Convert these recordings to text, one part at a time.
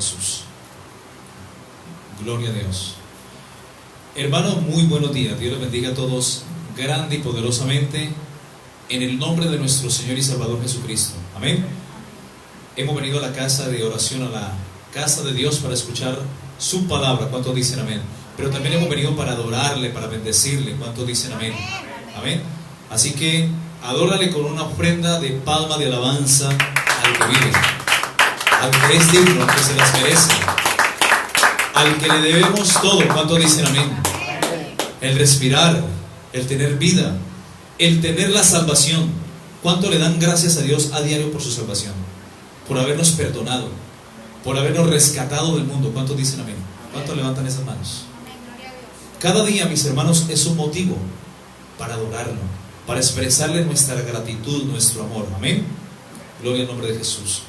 Jesús. Gloria a Dios. Hermanos, muy buenos días. Dios les bendiga a todos grande y poderosamente en el nombre de nuestro Señor y Salvador Jesucristo. Amén. Hemos venido a la casa de oración, a la casa de Dios, para escuchar su palabra. ¿Cuántos dicen amén? Pero también hemos venido para adorarle, para bendecirle. ¿Cuántos dicen amén? Amén. Así que adórale con una ofrenda de palma de alabanza al que vive, al que es digno, al que se las merece, al que le debemos todo. ¿Cuántos dicen amén? El respirar, el tener vida, el tener la salvación. ¿Cuánto le dan gracias a Dios a diario por su salvación? Por habernos perdonado, por habernos rescatado del mundo. ¿Cuántos dicen amén? ¿Cuántos levantan esas manos? Cada día, mis hermanos, es un motivo para adorarlo, para expresarle nuestra gratitud, nuestro amor. Amén. Gloria al nombre de Jesús.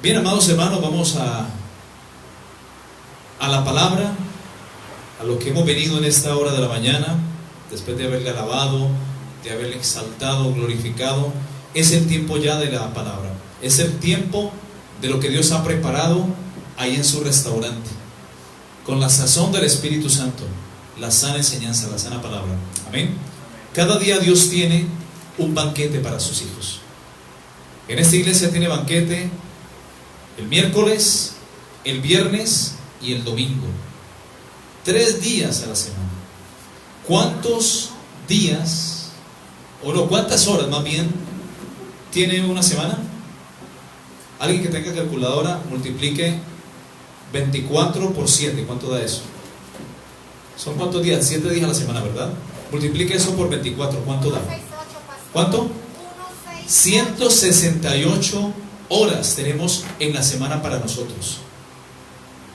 Bien, amados hermanos, vamos a la palabra, a lo que hemos venido en esta hora de la mañana, después de haberle alabado, de haberle exaltado, glorificado. Es el tiempo ya de la palabra, es el tiempo de lo que Dios ha preparado ahí en su restaurante, con la sazón del Espíritu Santo, la sana enseñanza, la sana palabra. Amén. Cada día Dios tiene un banquete para sus hijos. En esta iglesia tiene banquete el miércoles, el viernes y el domingo. 3 días a la semana. ¿Cuántos días, o no, cuántas horas más bien, tiene una semana? Alguien que tenga calculadora, multiplique 24 por 7. ¿Cuánto da eso? ¿Son cuántos días? 7 días a la semana, ¿verdad? Multiplique eso por 24. ¿Cuánto da? ¿Cuánto? 168 horas tenemos en la semana para nosotros.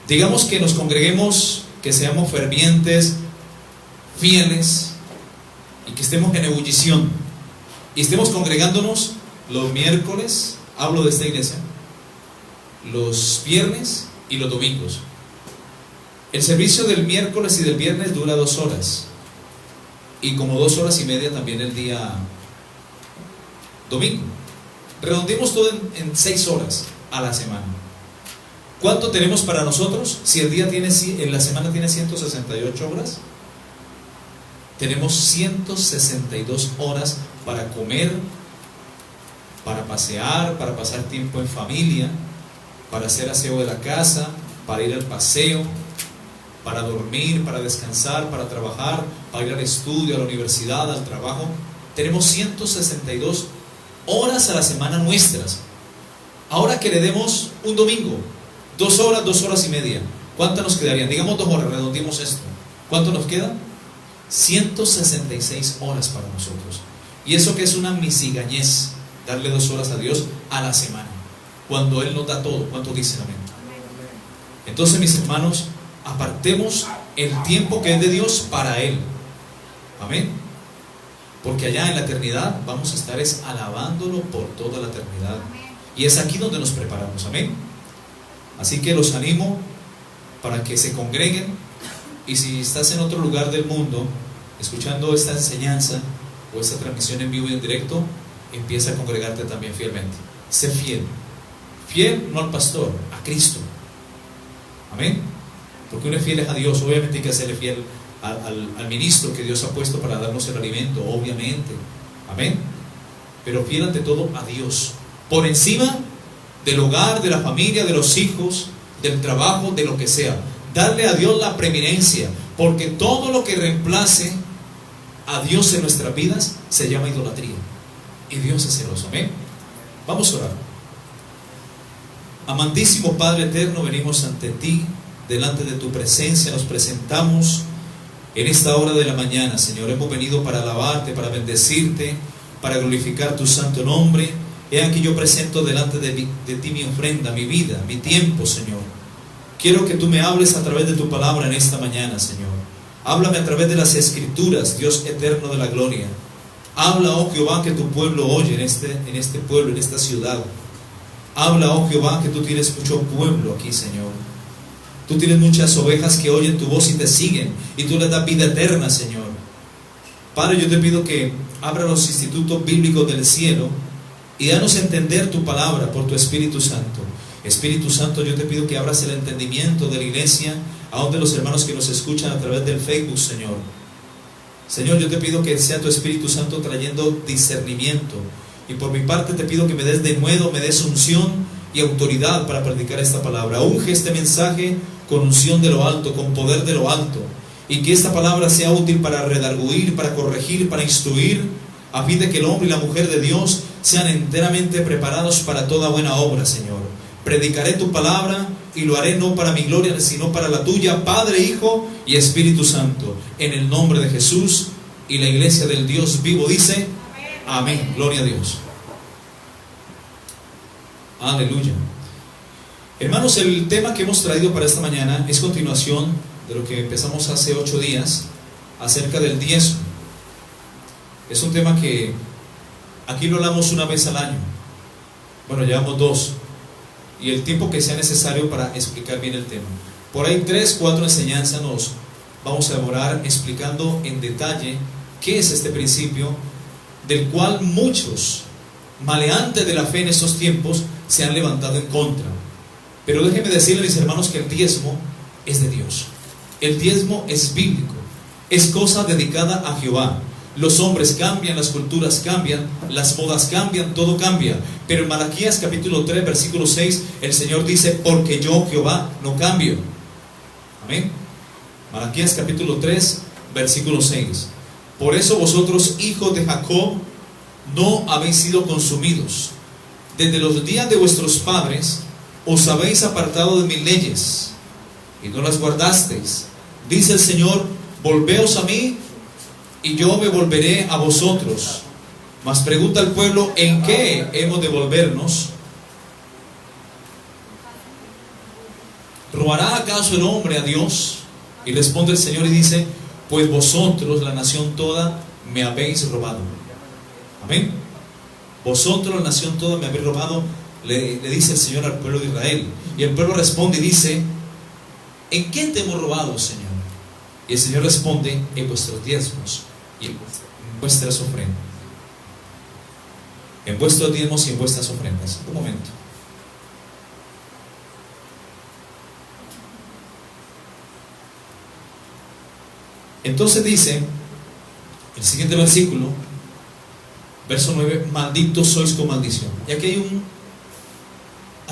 Digamos que nos congreguemos, que seamos fervientes, fieles, y que estemos en ebullición, y estemos congregándonos los miércoles, hablo de esta iglesia, los viernes y los domingos. El servicio del miércoles y del viernes dura 2 horas, y como 2 horas y media también el día domingo. Redondeemos todo en 6 horas a la semana. ¿Cuánto tenemos para nosotros? Si el día tiene, en la semana tiene 168 horas, tenemos 162 horas para comer, para pasear, para pasar tiempo en familia, para hacer aseo de la casa, para ir al paseo, para dormir, para descansar, para trabajar, para ir al estudio, a la universidad, al trabajo. Tenemos 162 horas a la semana nuestras. Ahora que le demos un domingo, 2 horas, 2 horas y media, ¿cuántas nos quedarían? Digamos 2 horas, redondeemos esto. ¿Cuánto nos queda? 166 horas para nosotros. Y eso que es una misigañez, darle 2 horas a Dios a la semana, cuando Él nos da todo. ¿Cuántos dicen amén? Entonces, mis hermanos, apartemos el tiempo que es de Dios para Él. Amén. Porque allá en la eternidad vamos a estar alabándolo por toda la eternidad. Y es aquí donde nos preparamos. Amén. Así que los animo para que se congreguen. Y si estás en otro lugar del mundo escuchando esta enseñanza o esta transmisión en vivo y en directo, empieza a congregarte también fielmente. Sé fiel. Fiel no al pastor, a Cristo. Amén. Porque uno es fiel a Dios. Obviamente hay que serle fiel al ministro que Dios ha puesto para darnos el alimento, obviamente. Amén. Pero fiel ante todo a Dios, por encima del hogar, de la familia, de los hijos, del trabajo, de lo que sea. Darle a Dios la preeminencia, porque todo lo que reemplace a Dios en nuestras vidas se llama idolatría, y Dios es celoso. Amén. Vamos a orar. Amantísimo Padre eterno, venimos ante ti, delante de tu presencia, nos presentamos en esta hora de la mañana, Señor. Hemos venido para alabarte, para bendecirte, para glorificar tu santo nombre. He aquí yo presento delante de ti mi ofrenda, mi vida, mi tiempo, Señor. Quiero que tú me hables a través de tu palabra en esta mañana, Señor. Háblame a través de las Escrituras, Dios eterno de la gloria. Habla, oh Jehová, que tu pueblo oye en este pueblo, en esta ciudad. Habla, oh Jehová, que tú tienes mucho pueblo aquí, Señor. Tú tienes muchas ovejas que oyen tu voz y te siguen, y tú les das vida eterna, Señor. Padre, yo te pido que abra los institutos bíblicos del cielo y danos a entender tu palabra por tu Espíritu Santo. Espíritu Santo, yo te pido que abras el entendimiento de la iglesia, aún de los hermanos que nos escuchan a través del Facebook, Señor. Señor, yo te pido que sea tu Espíritu Santo trayendo discernimiento. Y por mi parte te pido que me des denuedo, me des unción y autoridad para predicar esta palabra. Unge este mensaje con unción de lo alto, con poder de lo alto. Y que esta palabra sea útil para redarguir, para corregir, para instruir, a fin de que el hombre y la mujer de Dios sean enteramente preparados para toda buena obra, Señor. Predicaré tu palabra y lo haré no para mi gloria, sino para la tuya, Padre, Hijo y Espíritu Santo. En el nombre de Jesús. Y la iglesia del Dios vivo dice: amén. Gloria a Dios. Aleluya. Hermanos, el tema que hemos traído para esta mañana es continuación de lo que empezamos hace 8 días acerca del diezmo. Es un tema que aquí lo hablamos una vez al año. Bueno, llevamos 2. Y el tiempo que sea necesario para explicar bien el tema. Por ahí 3, 4 enseñanzas nos vamos a elaborar explicando en detalle qué es este principio, del cual muchos maleantes de la fe en estos tiempos se han levantado en contra. Pero déjenme decirles, mis hermanos, que el diezmo es de Dios. El diezmo es bíblico, es cosa dedicada a Jehová. Los hombres cambian, las culturas cambian, las modas cambian, todo cambia. Pero en Malaquías capítulo 3 versículo 6 el Señor dice: porque yo Jehová no cambio. Amén. Malaquías capítulo 3 versículo 6. Por eso vosotros, hijos de Jacob, no habéis sido consumidos. Desde los días de vuestros padres os habéis apartado de mis leyes y no las guardasteis. Dice el Señor: volveos a mí y yo me volveré a vosotros. Mas pregunta el pueblo: ¿en qué hemos de volvernos? ¿Robará acaso el hombre a Dios? Y responde el Señor y dice: pues vosotros, la nación toda, me habéis robado. Amén. Vosotros, la nación toda, me habéis robado, le dice el Señor al pueblo de Israel. Y el pueblo responde y dice: ¿en qué te hemos robado, Señor? Y el Señor responde: en vuestros diezmos y en vuestras ofrendas. En vuestros diezmos y en vuestras ofrendas. Un momento. Entonces dice el siguiente versículo, verso 9: malditos sois con maldición. Y aquí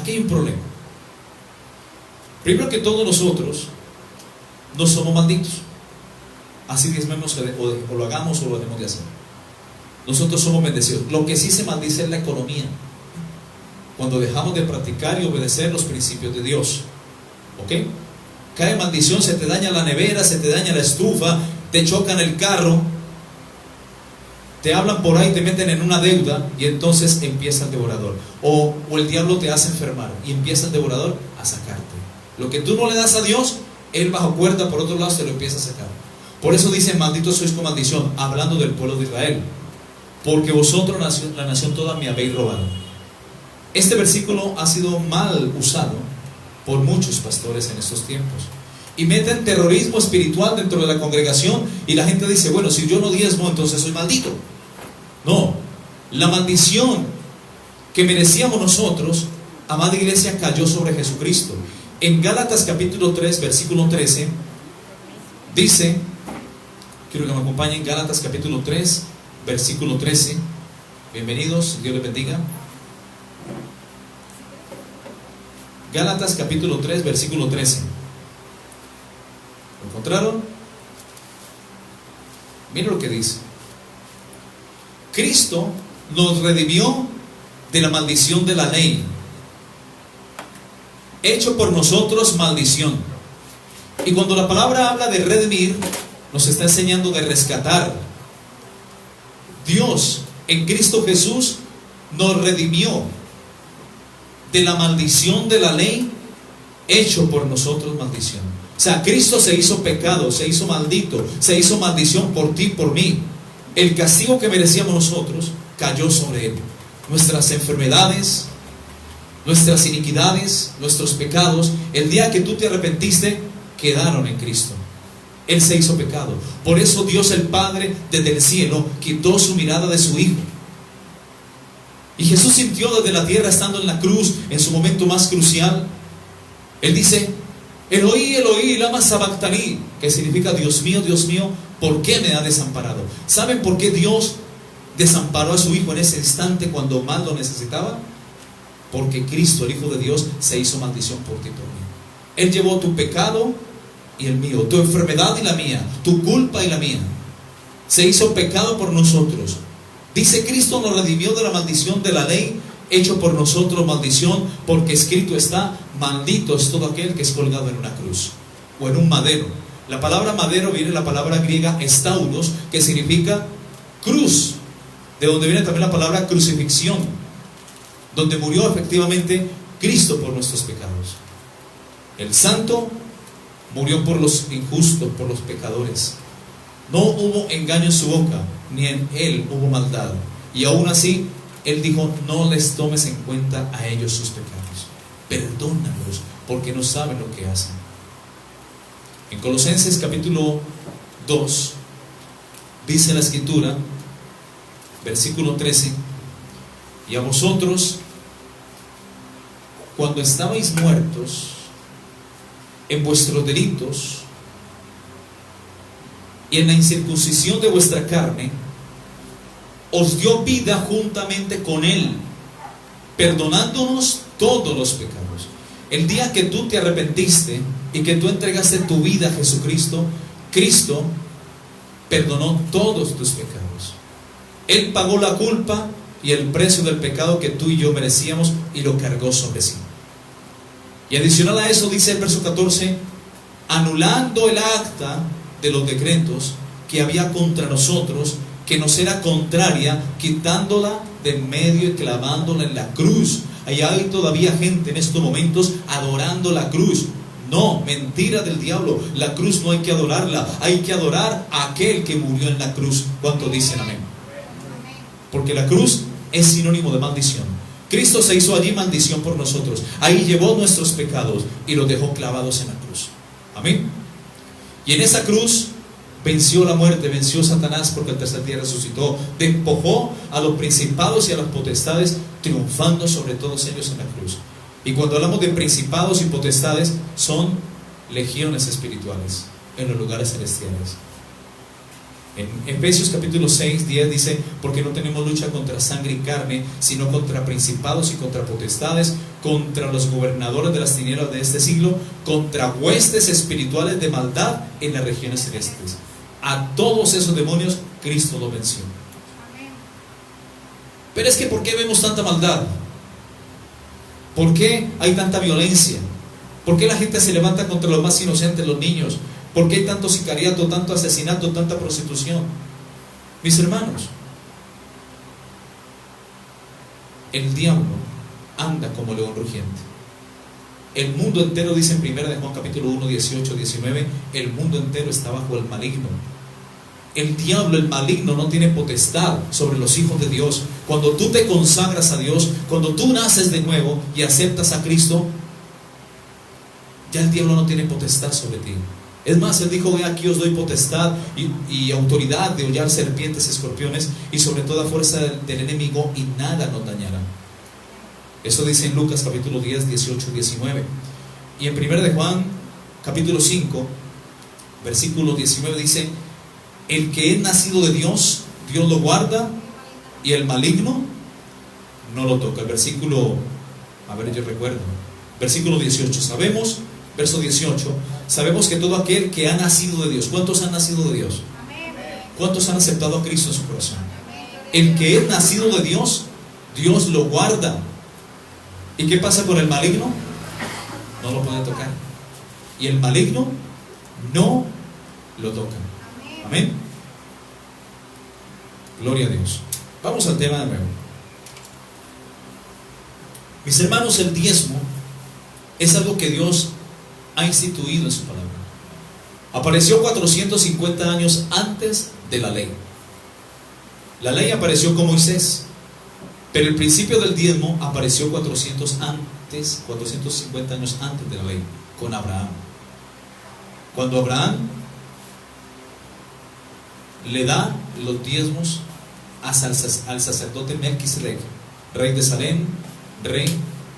hay un problema. Primero que todo, nosotros no somos malditos. Así diezmemos o lo hagamos o lo debemos de hacer. Nosotros somos bendecidos. Lo que sí se maldice es la economía, cuando dejamos de practicar y obedecer los principios de Dios. ¿Ok? Cae maldición, se te daña la nevera, se te daña la estufa, te chocan el carro, te hablan por ahí, te meten en una deuda, y entonces empieza el devorador. O el diablo te hace enfermar y empieza el devorador a sacarte. Lo que tú no le das a Dios, él bajo cuerda por otro lado se lo empieza a sacar. Por eso dice: malditos sois con maldición, hablando del pueblo de Israel, porque vosotros, la nación toda, me habéis robado. Este versículo ha sido mal usado por muchos pastores en estos tiempos, y meten terrorismo espiritual dentro de la congregación, y la gente dice: bueno, si yo no diezmo, entonces soy maldito. No, la maldición que merecíamos nosotros, amada iglesia, cayó sobre Jesucristo. En Gálatas capítulo 3 versículo 13 dice, quiero que me acompañen, Gálatas capítulo 3 versículo 13. Bienvenidos, Dios les bendiga. Gálatas capítulo 3 versículo 13. ¿Lo encontraron? Miren lo que dice: Cristo nos redimió de la maldición de la ley, hecho por nosotros maldición. Y cuando la palabra habla de redimir, nos está enseñando de rescatar. Dios en Cristo Jesús nos redimió de la maldición de la ley, hecho por nosotros maldición. O sea, Cristo se hizo pecado, se hizo maldito, se hizo maldición por ti, por mí. El castigo que merecíamos nosotros cayó sobre él. Nuestras enfermedades, nuestras iniquidades, nuestros pecados, el día que tú te arrepentiste, quedaron en Cristo. Él se hizo pecado. Por eso Dios el Padre desde el cielo quitó su mirada de su Hijo. Y Jesús sintió desde la tierra, estando en la cruz, en su momento más crucial. Él dice: Eloí, Eloí, lama sabactaní, que significa: Dios mío, ¿por qué me has desamparado? ¿Saben por qué Dios desamparó a su Hijo en ese instante cuando más lo necesitaba? Porque Cristo, el Hijo de Dios, se hizo maldición por ti y por mí. Él llevó tu pecado y el mío, tu enfermedad y la mía, tu culpa y la mía. Se hizo pecado por nosotros. Dice: Cristo nos redimió de la maldición de la ley, hecho por nosotros maldición, porque escrito está: maldito es todo aquel que es colgado en una cruz o en un madero. La palabra madero viene de la palabra griega estauros, que significa cruz, de donde viene también la palabra crucifixión, donde murió efectivamente Cristo por nuestros pecados. El santo murió por los injustos, por los pecadores. No hubo engaño en su boca, ni en él hubo maldad. Y aún así, él dijo: no les tomes en cuenta a ellos sus pecados. Perdónalos, porque no saben lo que hacen. En Colosenses capítulo 2, dice la Escritura, versículo 13: y a vosotros, cuando estabais muertos en vuestros delitos y en la incircuncisión de vuestra carne, os dio vida juntamente con Él, perdonándonos todos los pecados. El día que tú te arrepentiste y que tú entregaste tu vida a Jesucristo, Cristo perdonó todos tus pecados. Él pagó la culpa y el precio del pecado que tú y yo merecíamos, y lo cargó sobre sí. Y adicional a eso, dice el verso 14: anulando el acta de los decretos que había contra nosotros, que nos era contraria, quitándola de en medio y clavándola en la cruz. Allá hay todavía gente en estos momentos adorando la cruz. No, mentira del diablo. La cruz no hay que adorarla, hay que adorar a aquel que murió en la cruz. ¿Cuántos dicen amén? Porque la cruz es sinónimo de maldición. Cristo se hizo allí maldición por nosotros. Ahí llevó nuestros pecados y los dejó clavados en la cruz. Amén. Y en esa cruz venció la muerte, venció Satanás, porque al tercer día resucitó. Despojó a los principados y a las potestades, triunfando sobre todos ellos en la cruz. Y cuando hablamos de principados y potestades, son legiones espirituales en los lugares celestiales. En Efesios capítulo 6, 10 dice: porque no tenemos lucha contra sangre y carne, sino contra principados y contra potestades, contra los gobernadores de las tinieblas de este siglo, contra huestes espirituales de maldad en las regiones celestes. A todos esos demonios Cristo los venció. Pero es que ¿por qué vemos tanta maldad? ¿Por qué hay tanta violencia? ¿Por qué la gente se levanta contra los más inocentes, los niños? ¿Por qué hay tanto sicariato, tanto asesinato, tanta prostitución? Mis hermanos, el diablo anda como león rugiente. El mundo entero, dice en 1 de Juan capítulo 1, 18, 19, el mundo entero está bajo el maligno. El diablo, el maligno, no tiene potestad sobre los hijos de Dios. Cuando tú te consagras a Dios, cuando tú naces de nuevo y aceptas a Cristo, ya el diablo no tiene potestad sobre ti. Es más, Él dijo: aquí os doy potestad y autoridad de hollar serpientes, escorpiones y sobre toda fuerza del enemigo, y nada nos dañará. Eso dice en Lucas capítulo 10, 18, 19. Y en 1 de Juan capítulo 5, versículo 19 dice: el que es nacido de Dios, Dios lo guarda, y el maligno no lo toca. El versículo, yo recuerdo, versículo 18, sabemos, verso 18, sabemos que todo aquel que ha nacido de Dios. ¿Cuántos han nacido de Dios? ¿Cuántos han aceptado a Cristo en su corazón? El que es nacido de Dios, Dios lo guarda. ¿Y qué pasa con el maligno? No lo puede tocar. Y el maligno no lo toca. Amén. Gloria a Dios. Vamos al tema de nuevo. Mis hermanos, el diezmo es algo que Dios ha instituido en su palabra. Apareció 450 años antes de la ley. La ley apareció con Moisés, pero el principio del diezmo apareció 450 años antes de la ley, con Abraham. Cuando Abraham le da los diezmos al sacerdote Melquisedec, rey de Salem, rey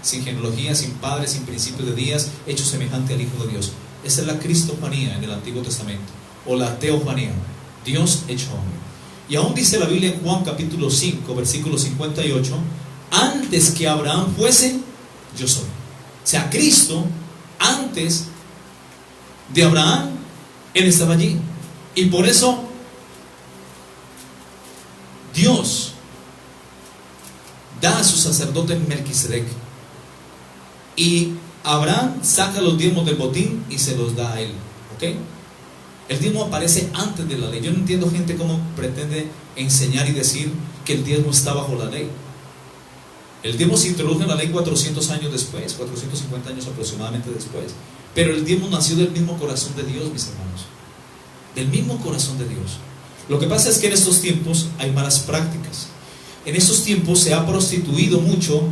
sin genealogía, sin padre, sin principio de días, hecho semejante al Hijo de Dios. Esa es la cristofanía en el Antiguo Testamento, o la teofanía, Dios hecho hombre. Y aún dice la Biblia en Juan capítulo 5, versículo 58, antes que Abraham fuese, yo soy. O sea, Cristo, antes de Abraham, Él estaba allí. Y por eso Dios da a su sacerdote Melquisedec, y Abraham saca los diezmos del botín y se los da a él. ¿Ok? El diezmo aparece antes de la ley. Yo no entiendo gente cómo pretende enseñar y decir que el diezmo está bajo la ley. El diezmo se introdujo en la ley 400 años después, 450 años aproximadamente después. Pero el diezmo nació del mismo corazón de Dios, mis hermanos. Del mismo corazón de Dios. Lo que pasa es que en estos tiempos hay malas prácticas. En estos tiempos se ha prostituido mucho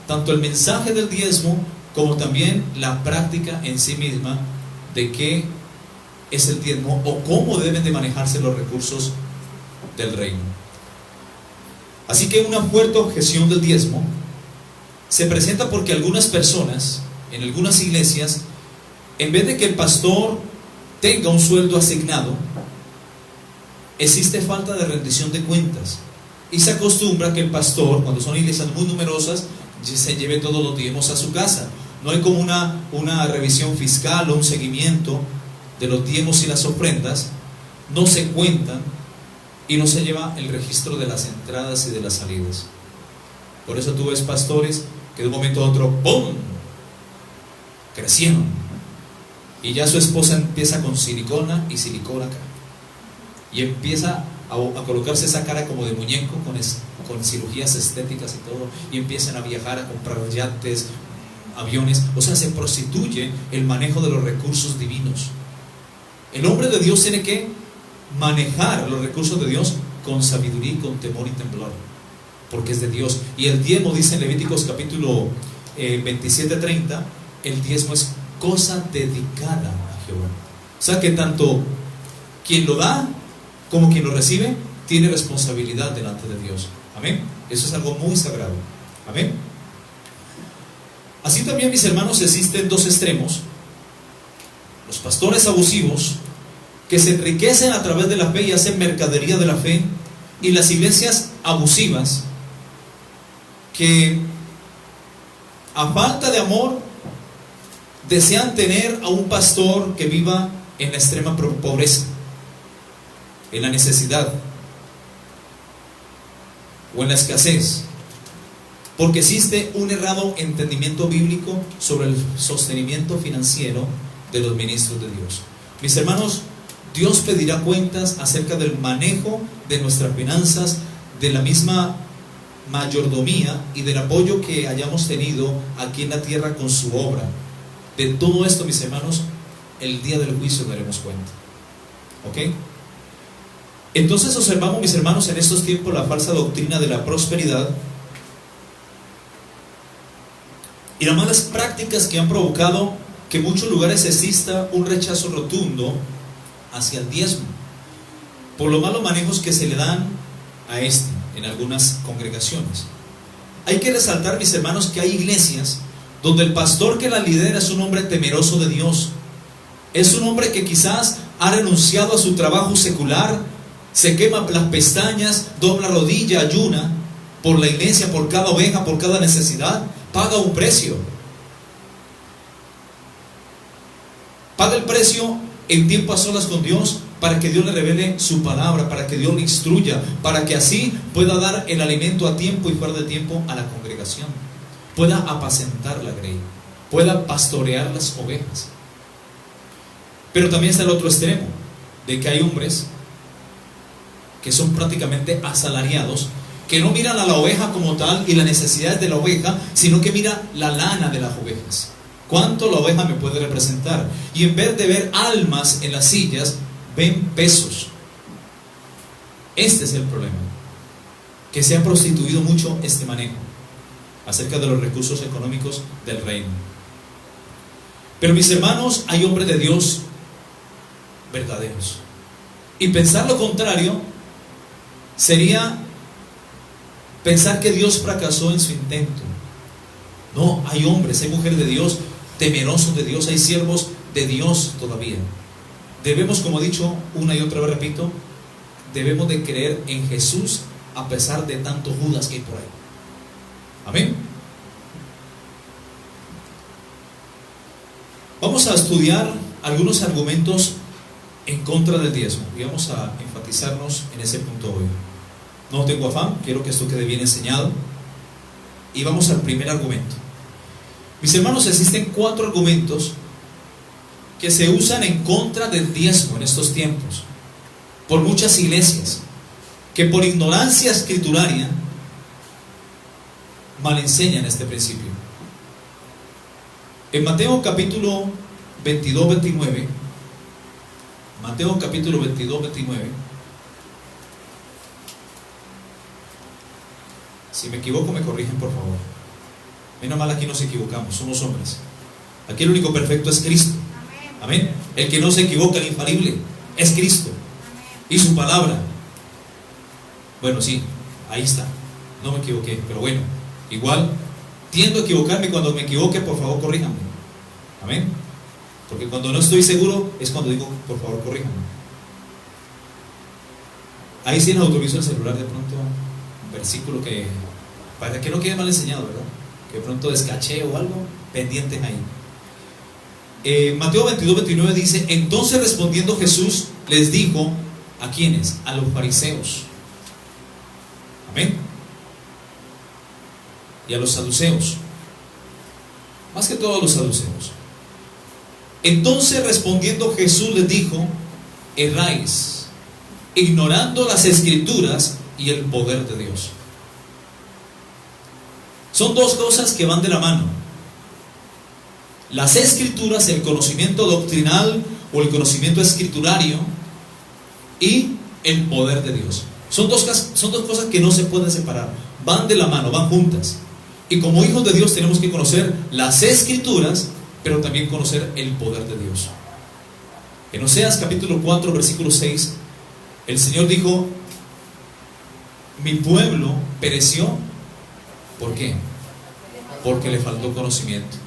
tanto el mensaje del diezmo como también la práctica en sí misma de qué es el diezmo o cómo deben de manejarse los recursos del reino. Así que una fuerte objeción del diezmo se presenta porque algunas personas en algunas iglesias, en vez de que el pastor tenga un sueldo asignado, existe falta de rendición de cuentas, y se acostumbra que el pastor, cuando son iglesias muy numerosas, se lleve todos los diezmos a su casa. No hay como una revisión fiscal o un seguimiento de los diezmos y las ofrendas. No se cuentan y no se lleva el registro de las entradas y de las salidas. Por eso tú ves pastores que de un momento a otro ¡pum!, crecieron, y ya su esposa empieza con silicona y silicona acá, y empieza a colocarse esa cara como de muñeco con cirugías estéticas y todo, y empiezan a viajar, a comprar yates, aviones. O sea, se prostituye el manejo de los recursos divinos. El hombre de Dios tiene que manejar los recursos de Dios con sabiduría y con temor y temblor, porque es de Dios. Y el diezmo, dice en Levíticos capítulo 27:30, el diezmo es cosa dedicada a Jehová. O sea que tanto quien lo da como quien lo recibe tiene responsabilidad delante de Dios. Amén. Eso es algo muy sagrado. Amén. Así también, mis hermanos, existen dos extremos: los pastores abusivos, que se enriquecen a través de la fe y hacen mercadería de la fe, y las iglesias abusivas, que a falta de amor desean tener a un pastor que viva en la extrema pobreza, en la necesidad o en la escasez, porque existe un errado entendimiento bíblico sobre el sostenimiento financiero de los ministros de Dios. Mis hermanos, Dios pedirá cuentas acerca del manejo de nuestras finanzas, de la misma mayordomía y del apoyo que hayamos tenido aquí en la tierra con su obra. De todo esto, mis hermanos, el día del juicio daremos cuenta. ¿Ok? Entonces observamos, mis hermanos, en estos tiempos la falsa doctrina de la prosperidad y las malas prácticas que han provocado que en muchos lugares exista un rechazo rotundo hacia el diezmo, por los malos manejos que se le dan a este en algunas congregaciones. Hay que resaltar, mis hermanos, que hay iglesias donde el pastor que la lidera es un hombre temeroso de Dios, es un hombre que quizás ha renunciado a su trabajo secular, se quema las pestañas, dobla rodilla, ayuna por la iglesia, por cada oveja, por cada necesidad, paga un precio, paga el precio en tiempo a solas con Dios, para que Dios le revele su palabra, para que Dios le instruya, para que así pueda dar el alimento a tiempo y fuera de tiempo a la congregación, pueda apacentar la grey, pueda pastorear las ovejas. Pero también está el otro extremo, de que hay hombres que son prácticamente asalariados, que no miran a la oveja como tal y las necesidades de la oveja, sino que mira la lana de las ovejas. ¿Cuánto la oveja me puede representar? Y en vez de ver almas en las sillas, ven pesos. Este es el problema, que se ha prostituido mucho este manejo acerca de los recursos económicos del reino. Pero, mis hermanos, hay hombres de Dios verdaderos, y pensar lo contrario sería pensar que Dios fracasó en su intento. No, hay hombres, hay mujeres de Dios, temerosos de Dios, hay siervos de Dios todavía. Debemos, como he dicho una y otra vez, repito, debemos de creer en Jesús a pesar de tantos Judas que hay por ahí. Amén. Vamos a estudiar algunos argumentos en contra del diezmo y vamos a enfatizarnos en ese punto hoy. No tengo afán, quiero que esto quede bien enseñado. Y vamos al primer argumento. Mis hermanos, existen 4 argumentos que se usan en contra del diezmo en estos tiempos por muchas iglesias que por ignorancia escrituraria mal enseñan este principio. En Mateo capítulo 22-29, Mateo capítulo 22-29, si me equivoco me corrigen por favor. Menos mal, aquí nos equivocamos, somos hombres. Aquí el único perfecto es Cristo. Amén. El que no se equivoca, el infalible, es Cristo y su palabra. Bueno, sí, ahí está, no me equivoqué, pero bueno, igual tiendo a equivocarme. Cuando me equivoque, por favor, corríjanme. Amén. Porque cuando no estoy seguro es cuando digo, por favor, corríjanme. Ahí sí nos autorizo el celular de pronto un versículo que, para que no quede mal enseñado, ¿verdad? Que de pronto descaché o algo, pendientes ahí. Mateo 22-29 dice: entonces respondiendo Jesús les dijo, ¿a quiénes? A los fariseos. Amén. Y a los saduceos, más que todo a los saduceos. Entonces respondiendo Jesús les dijo: erráis, ignorando las escrituras y el poder de Dios. Son dos cosas que van de la mano. Las escrituras, el conocimiento doctrinal o el conocimiento escriturario, y el poder de Dios. Son dos cosas que no se pueden separar. Van de la mano, van juntas. Y como hijos de Dios tenemos que conocer las escrituras, pero también conocer el poder de Dios. En Oseas capítulo 4 versículo 6, el Señor dijo: mi pueblo pereció. ¿Por qué? Porque le faltó conocimiento.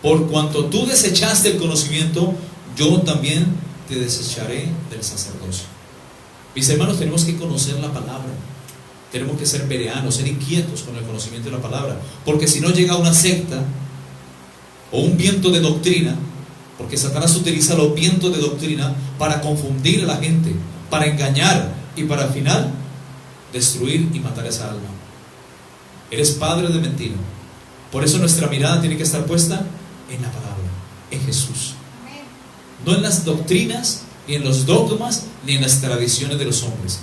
Por cuanto tú desechaste el conocimiento, yo también te desecharé del sacerdocio. Mis hermanos, tenemos que conocer la palabra. Tenemos que ser bereanos, ser inquietos con el conocimiento de la palabra. Porque si no, llega una secta o un viento de doctrina, porque Satanás utiliza los vientos de doctrina para confundir a la gente, para engañar y para al final destruir y matar esa alma. Eres padre de mentira. Por eso nuestra mirada tiene que estar puesta en la palabra, en Jesús. No en las doctrinas, ni en los dogmas, ni en las tradiciones de los hombres.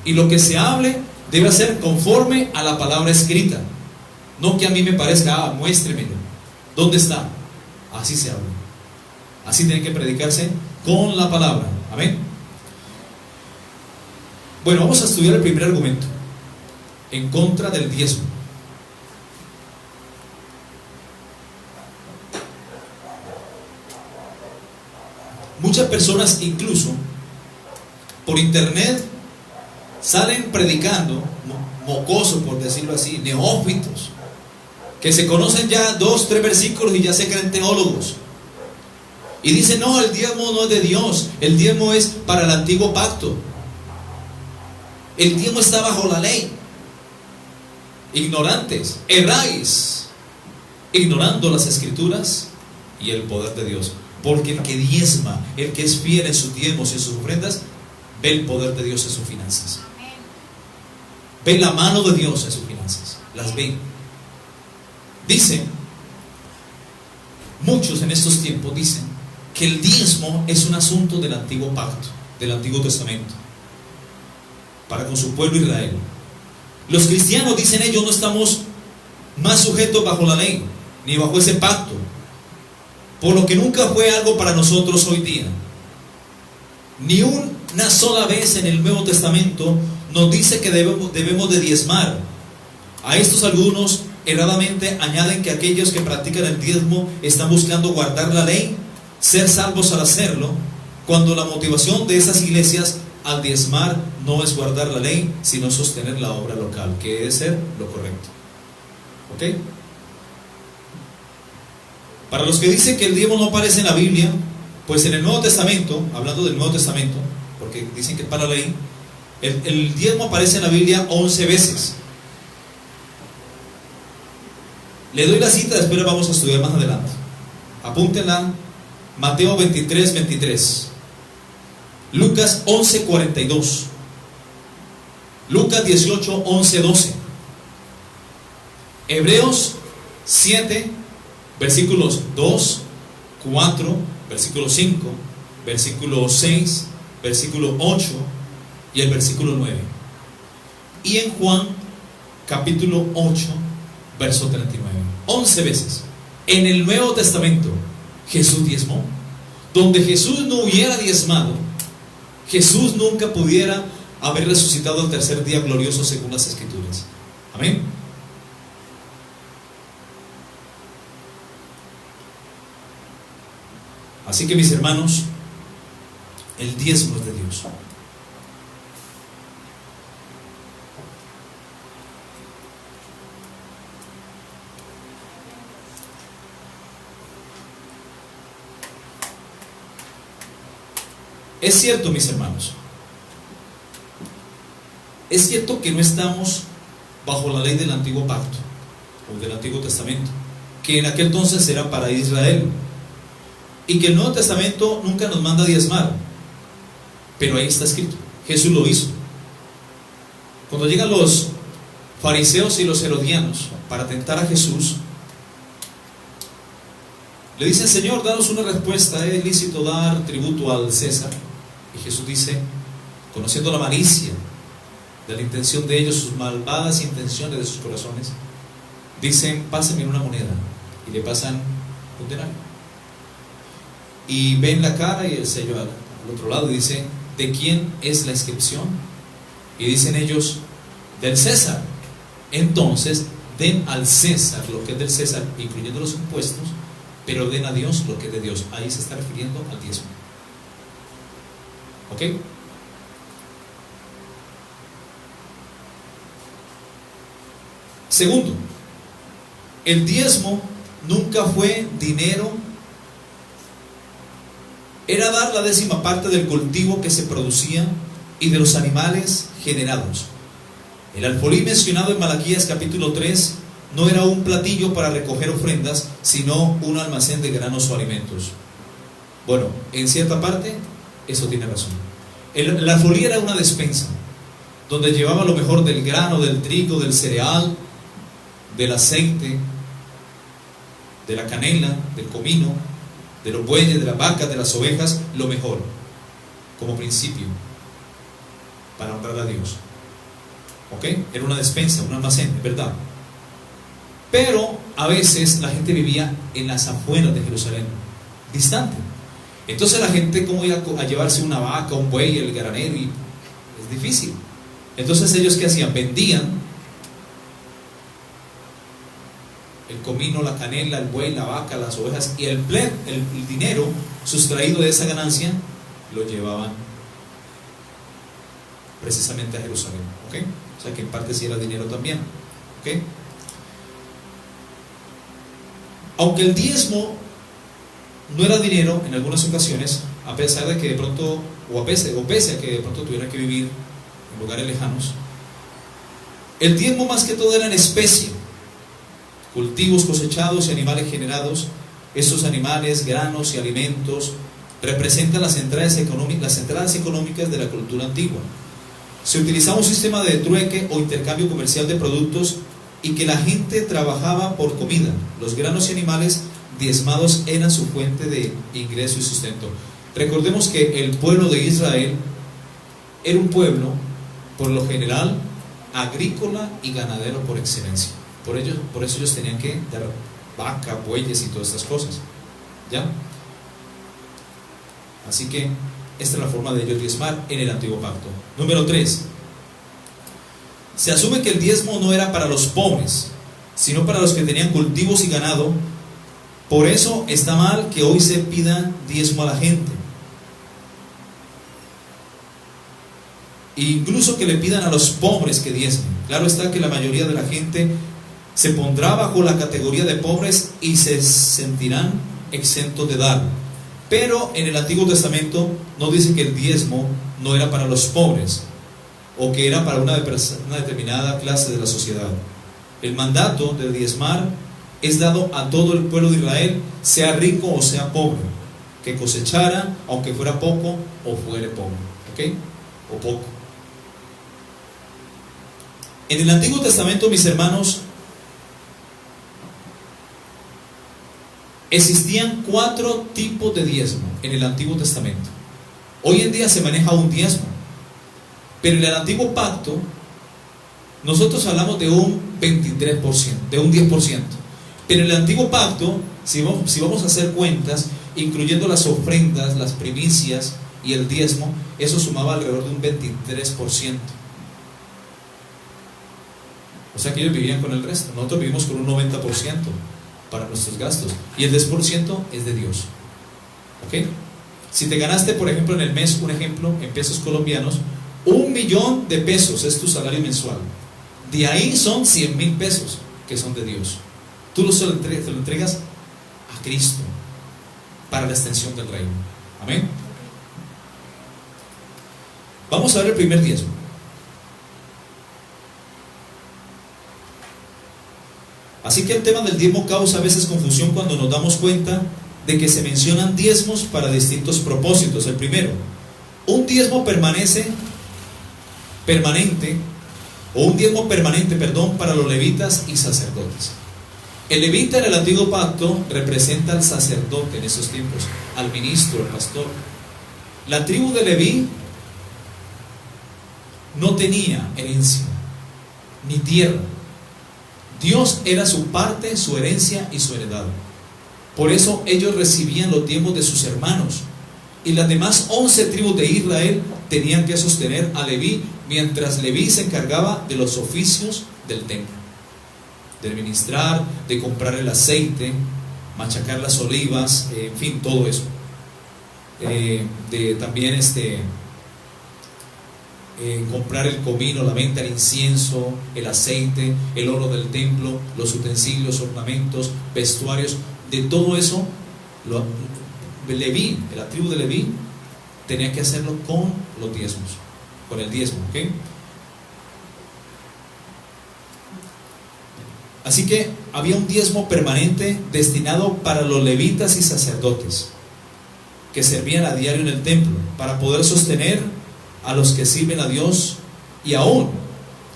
Y lo que se hable debe ser conforme a la palabra escrita. No que a mí me parezca, muéstremelo. ¿Dónde está? Así se habla. Así tiene que predicarse con la palabra. Amén. Bueno, vamos a estudiar el primer argumento en contra del diezmo. Muchas personas, incluso por internet, salen predicando, mocosos por decirlo así, neófitos, que se conocen ya 2, 3 versículos y ya se creen teólogos. Y dicen: no, el diezmo no es de Dios, el diezmo es para el antiguo pacto, el diezmo está bajo la ley. Ignorantes, erráis, ignorando las escrituras y el poder de Dios. Porque el que diezma, el que es fiel en sus diezmos y en sus ofrendas, ve el poder de Dios en sus finanzas. Ve la mano de Dios en sus finanzas. Las ve. Dicen, muchos en estos tiempos dicen que el diezmo es un asunto del antiguo pacto, del Antiguo Testamento, para con su pueblo Israel. Los cristianos, dicen ellos, no estamos más sujetos bajo la ley, ni bajo ese pacto, por lo que nunca fue algo para nosotros hoy día. Ni una sola vez en el Nuevo Testamento nos dice que debemos de diezmar. A estos algunos erradamente añaden que aquellos que practican el diezmo están buscando guardar la ley, ser salvos al hacerlo, cuando la motivación de esas iglesias al diezmar no es guardar la ley, sino sostener la obra local, que debe ser lo correcto. ¿Ok? Para los que dicen que el diezmo no aparece en la Biblia, pues en el Nuevo Testamento, hablando del Nuevo Testamento, porque dicen que es para la ley, el diezmo aparece en la Biblia 11 veces. Le doy la cita, después la vamos a estudiar más adelante. Apúntenla. Mateo 23:23, Lucas 11:42, Lucas 18:11-12, Hebreos 7, versículos 2, 4, versículo 5, versículo 6, versículo 8 y el versículo 9. Y en Juan capítulo 8, verso 39. 11 veces. En el Nuevo Testamento Jesús diezmó. Donde Jesús no hubiera diezmado, Jesús nunca pudiera haber resucitado al tercer día glorioso según las Escrituras. Amén. Así que mis hermanos, el diezmo es de Dios. Es cierto, mis hermanos, es cierto que no estamos bajo la ley del antiguo pacto o del Antiguo Testamento, que en aquel entonces era para Israel, y que el Nuevo Testamento nunca nos manda a diezmar, pero ahí está escrito, Jesús lo hizo. Cuando llegan los fariseos y los herodianos para tentar a Jesús, le dicen: Señor, danos una respuesta, ¿es lícito dar tributo al César? Y Jesús dice, conociendo la malicia de la intención de ellos, sus malvadas intenciones de sus corazones, dicen: pásenme una moneda, y le pasan un denario, y ven la cara y el sello al otro lado, y dice: ¿de quién es la inscripción? Y dicen ellos: del César. Entonces den al César lo que es del César, incluyendo los impuestos, pero den a Dios lo que es de Dios. Ahí se está refiriendo al diezmo. ¿Ok? Segundo, el diezmo nunca fue dinero, era dar la 10ª parte del cultivo que se producía y de los animales generados. El alfolí mencionado en Malaquías capítulo 3 no era un platillo para recoger ofrendas, sino un almacén de granos o alimentos. Bueno, en cierta parte eso tiene razón. El alfolí era una despensa donde llevaba lo mejor del grano, del trigo, del cereal, del aceite, de la canela, del comino, de los bueyes, de las vacas, de las ovejas, lo mejor, como principio, para honrar a Dios. ¿Ok? Era una despensa, un almacén, es verdad. Pero a veces la gente vivía en las afueras de Jerusalén, distante. Entonces la gente, ¿cómo iba a llevarse una vaca, un buey, el granero? Y es difícil. Entonces ellos, ¿qué hacían? Vendían el comino, la canela, el buey, la vaca, las ovejas, y el dinero sustraído de esa ganancia lo llevaban precisamente a Jerusalén. ¿Ok? O sea que en parte sí era dinero también. ¿Ok? Aunque el diezmo no era dinero en algunas ocasiones, a pesar de que de pronto, pese a que de pronto tuvieran que vivir en lugares lejanos, el diezmo más que todo era en especie, cultivos cosechados y animales generados. Esos animales, granos y alimentos representan las entradas económicas de la cultura antigua. Se utilizaba un sistema de trueque o intercambio comercial de productos, y que la gente trabajaba por comida. Los granos y animales diezmados eran su fuente de ingreso y sustento. Recordemos que el pueblo de Israel era un pueblo, por lo general, agrícola y ganadero por excelencia. Por eso ellos tenían que dar vaca, bueyes y todas estas cosas. ¿Ya? Así que esta es la forma de ellos diezmar en el antiguo pacto. Número 3. Se asume que el diezmo no era para los pobres, sino para los que tenían cultivos y ganado. Por eso está mal que hoy se pida diezmo a la gente. E incluso que le pidan a los pobres que diezmen. Claro está que la mayoría de la gente se pondrá bajo la categoría de pobres y se sentirán exentos de dar. Pero en el Antiguo Testamento no dice que el diezmo no era para los pobres o que era para una determinada clase de la sociedad. El mandato de diezmar es dado a todo el pueblo de Israel, sea rico o sea pobre, que cosechara, aunque fuera poco o fuere pobre, ¿ok? O poco. En el Antiguo Testamento, mis hermanos, existían 4 tipos de diezmo en el Antiguo Testamento. Hoy en día se maneja un diezmo, pero en el Antiguo Pacto nosotros hablamos de un 23%, de un 10%. Pero en el Antiguo Pacto, si vamos a hacer cuentas, incluyendo las ofrendas, las primicias y el diezmo, eso sumaba alrededor de un 23%. O sea que ellos vivían con el resto. Nosotros vivimos con un 90% para nuestros gastos. Y el 10% es de Dios. ¿Ok? Si te ganaste, por ejemplo, en el mes, un ejemplo, en pesos colombianos, 1.000.000 de pesos es tu salario mensual. De ahí son 100.000 pesos que son de Dios. Tú se lo entregas a Cristo para la extensión del reino. Amén. Vamos a ver el primer diezmo. Así que el tema del diezmo causa a veces confusión cuando nos damos cuenta de que se mencionan diezmos para distintos propósitos. El primero, un diezmo permanente, para los levitas y sacerdotes. El levita en el Antiguo Pacto representa al sacerdote en esos tiempos, al ministro, al pastor. La tribu de Leví no tenía herencia ni tierra. Dios era su parte, su herencia y su heredad. Por eso ellos recibían los diezmos de sus hermanos. Y las demás 11 tribus de Israel tenían que sostener a Leví, mientras Leví se encargaba de los oficios del templo, de ministrar, de comprar el aceite, machacar las olivas, en fin, todo eso. De también comprar el comino, la venta, el incienso, el aceite, el oro del templo, los utensilios, ornamentos, vestuarios, de todo eso, Leví, la tribu de Leví, tenía que hacerlo con los diezmos, con el diezmo, ¿ok? Así que había un diezmo permanente destinado para los levitas y sacerdotes que servían a diario en el templo para poder sostener a los que sirven a Dios. Y aún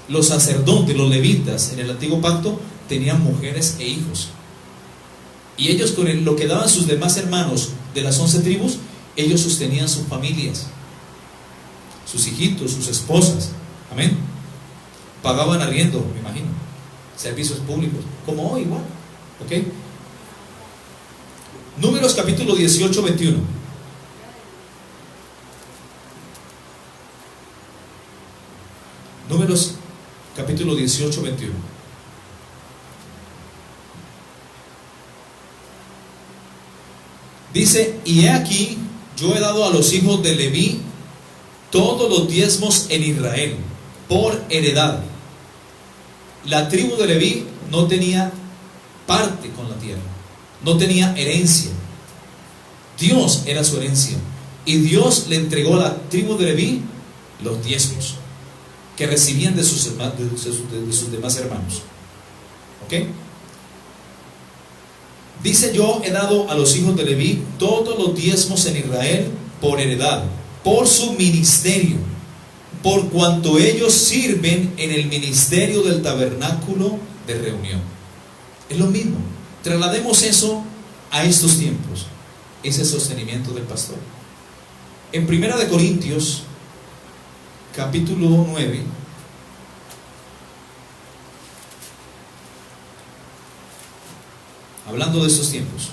los sacerdotes, los levitas en el Antiguo Pacto tenían mujeres e hijos, y ellos con lo que daban sus demás hermanos de las 11 tribus, ellos sostenían sus familias, sus hijitos, sus esposas. Amén. Pagaban arriendo, me imagino, servicios públicos, como hoy igual. ¿Ok? Números capítulo 18, 21. Números capítulo 18, 21. Dice: y he aquí, yo he dado a los hijos de Leví todos los diezmos en Israel, por heredad. La tribu de Leví no tenía parte con la tierra, no tenía herencia. Dios era su herencia, y Dios le entregó a la tribu de Leví los diezmos que recibían de sus demás hermanos. ¿Ok? Dice: yo he dado a los hijos de Leví todos los diezmos en Israel por heredad, por su ministerio, por cuanto ellos sirven en el ministerio del tabernáculo de reunión. Es lo mismo. Traslademos eso a estos tiempos, ese sostenimiento del pastor. En 1 Corintios capítulo 9, hablando de estos tiempos,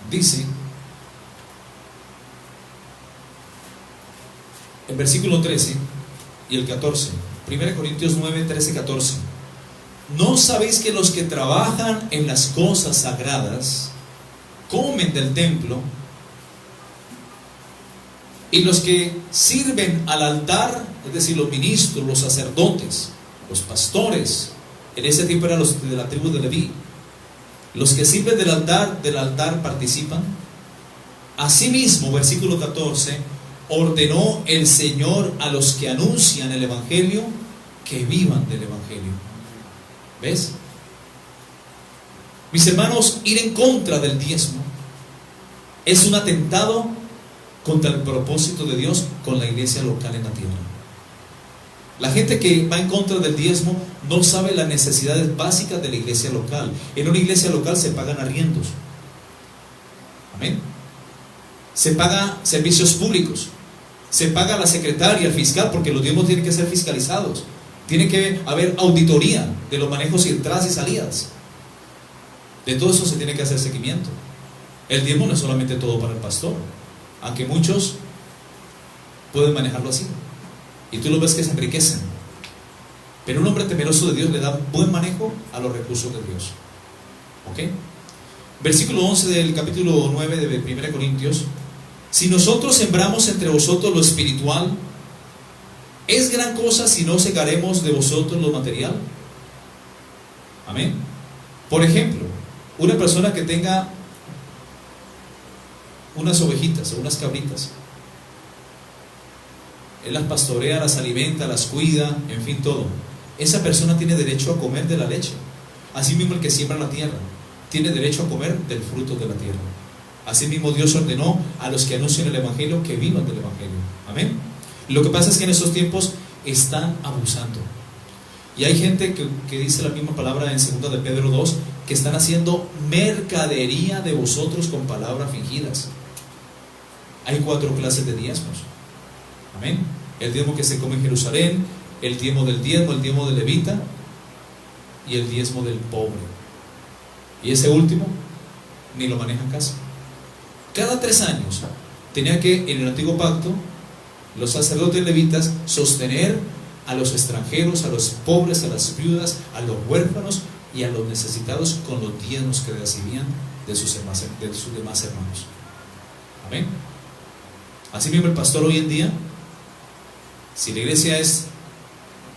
dice: el versículo 13 y el 14. 1 Corintios 9, 13, 14. ¿No sabéis que los que trabajan en las cosas sagradas comen del templo, y los que sirven al altar, es decir, los ministros, los sacerdotes, los pastores, en ese tiempo eran los de la tribu de Leví, los que sirven del altar participan? Asimismo, versículo 14, ordenó el Señor a los que anuncian el Evangelio que vivan del Evangelio. ¿Ves? Mis hermanos, ir en contra del diezmo es un atentado contra el propósito de Dios con la iglesia local en la tierra. La gente que va en contra del diezmo no sabe las necesidades básicas de la iglesia local. En una iglesia local se pagan arriendos. Amén. Se pagan servicios públicos. Se paga la secretaria, el fiscal, porque los diezmos tienen que ser fiscalizados. Tiene que haber auditoría de los manejos y entradas y salidas. De todo eso se tiene que hacer seguimiento. El diezmo no es solamente todo para el pastor, aunque muchos pueden manejarlo así, y tú lo ves que se enriquecen. Pero un hombre temeroso de Dios le da buen manejo a los recursos de Dios. ¿Ok? Versículo 11 del capítulo 9 de 1 Corintios. Si nosotros sembramos entre vosotros lo espiritual, ¿es gran cosa si no segaremos de vosotros lo material? Amén. Por ejemplo, una persona que tenga unas ovejitas o unas cabritas, él las pastorea, las alimenta, las cuida, en fin, todo. Esa persona tiene derecho a comer de la leche. Así mismo el que siembra la tierra tiene derecho a comer del fruto de la tierra. Así mismo Dios ordenó a los que anuncian el Evangelio que vivan del Evangelio. Amén. Lo que pasa es que en estos tiempos están abusando. Y hay gente que dice la misma palabra en 2 de Pedro 2, que están haciendo mercadería de vosotros con palabras fingidas. Hay 4 clases de diezmos. Amén. El diezmo que se come en Jerusalén, el diezmo del levita y el diezmo del pobre. Y ese último ni lo maneja en casa. Cada 3 años tenía que, en el antiguo pacto, los sacerdotes levitas sostener a los extranjeros, a los pobres, a las viudas, a los huérfanos y a los necesitados con los diezmos que recibían de sus demás hermanos. Amén. Así mismo el pastor hoy en día, si la iglesia es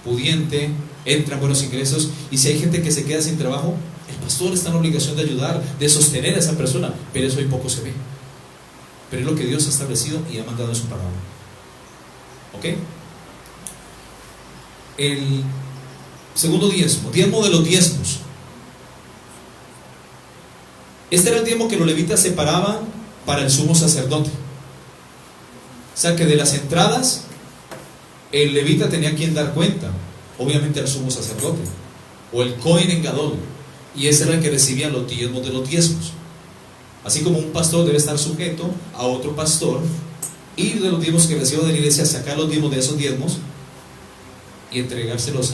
pudiente, entran buenos ingresos, y si hay gente que se queda sin trabajo, el pastor está en la obligación de ayudar, de sostener a esa persona, pero eso hoy poco se ve. Pero es lo que Dios ha establecido y ha mandado en su palabra. ¿Ok? El segundo diezmo de los diezmos. Este era el diezmo que los levitas separaban para el sumo sacerdote. O sea que de las entradas, el levita tenía quien dar cuenta, obviamente al sumo sacerdote, o el Cohen en Gadol, y ese era el que recibía los diezmos de los diezmos. Así como un pastor debe estar sujeto a otro pastor, y de los diezmos que reciba de la iglesia, sacar los diezmos de esos diezmos y entregárselos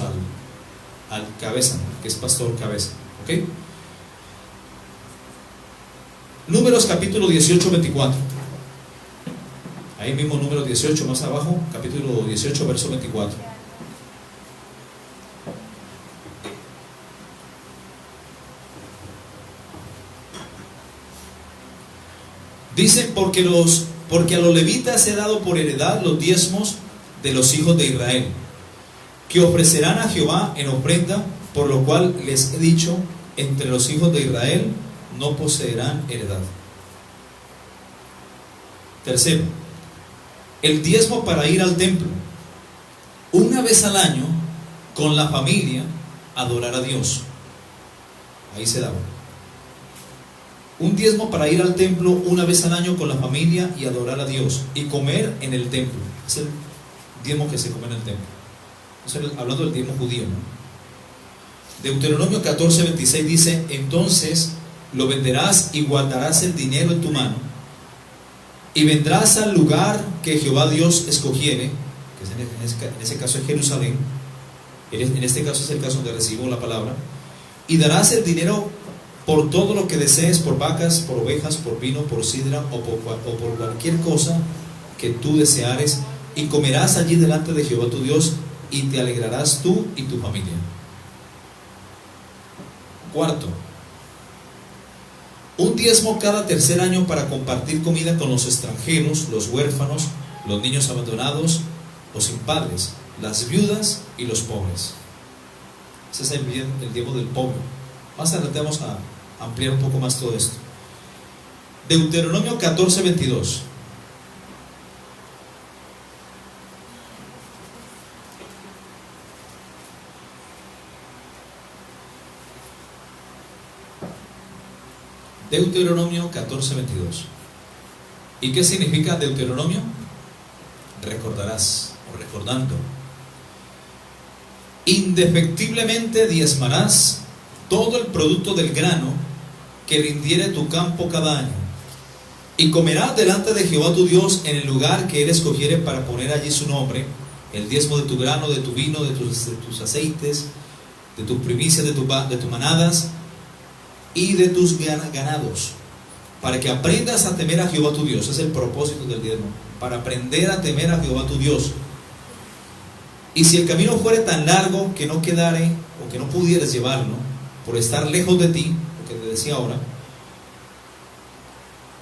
al cabeza, que es pastor cabeza. ¿Ok? Números capítulo 18, 24. Ahí mismo número 18, más abajo, capítulo 18, verso 24. Dice, porque a los levitas he dado por heredad los diezmos de los hijos de Israel, que ofrecerán a Jehová en ofrenda, por lo cual les he dicho, entre los hijos de Israel no poseerán heredad. Tercero, el diezmo para ir al templo, una vez al año, con la familia, adorar a Dios. Ahí se daba un diezmo para ir al templo una vez al año con la familia y adorar a Dios y comer en el templo. Es el diezmo que se come en el templo. Hablando del diezmo judío, ¿no? Deuteronomio 14, 26 dice: entonces lo venderás y guardarás el dinero en tu mano, y vendrás al lugar que Jehová Dios escogiere, que es en ese caso es Jerusalén. En este caso es el caso donde recibimos la palabra, y darás el dinero por todo lo que desees, por vacas, por ovejas, por vino, por sidra o por cualquier cosa que tú deseares, y comerás allí delante de Jehová tu Dios, y te alegrarás tú y tu familia. Cuarto, un diezmo cada tercer año para compartir comida con los extranjeros, los huérfanos, los niños abandonados, los sin padres, las viudas y los pobres. Ese es el diezmo del pobre. Más adelante vamos a ampliar un poco más todo esto. Deuteronomio 14:22. Deuteronomio 14:22. ¿Y qué significa Deuteronomio? Recordarás o recordando. Indefectiblemente diezmarás todo el producto del grano que rindiere tu campo cada año, y comerás delante de Jehová tu Dios en el lugar que él escogiere para poner allí su nombre, el diezmo de tu grano, de tu vino, de tus aceites, de tus primicias, de tus manadas y de tus ganados, para que aprendas a temer a Jehová tu Dios. Ese es el propósito del diezmo, para aprender a temer a Jehová tu Dios. Y si el camino fuere tan largo que no quedare, o que no pudieras llevarlo, por estar lejos de ti, lo que te decía ahora,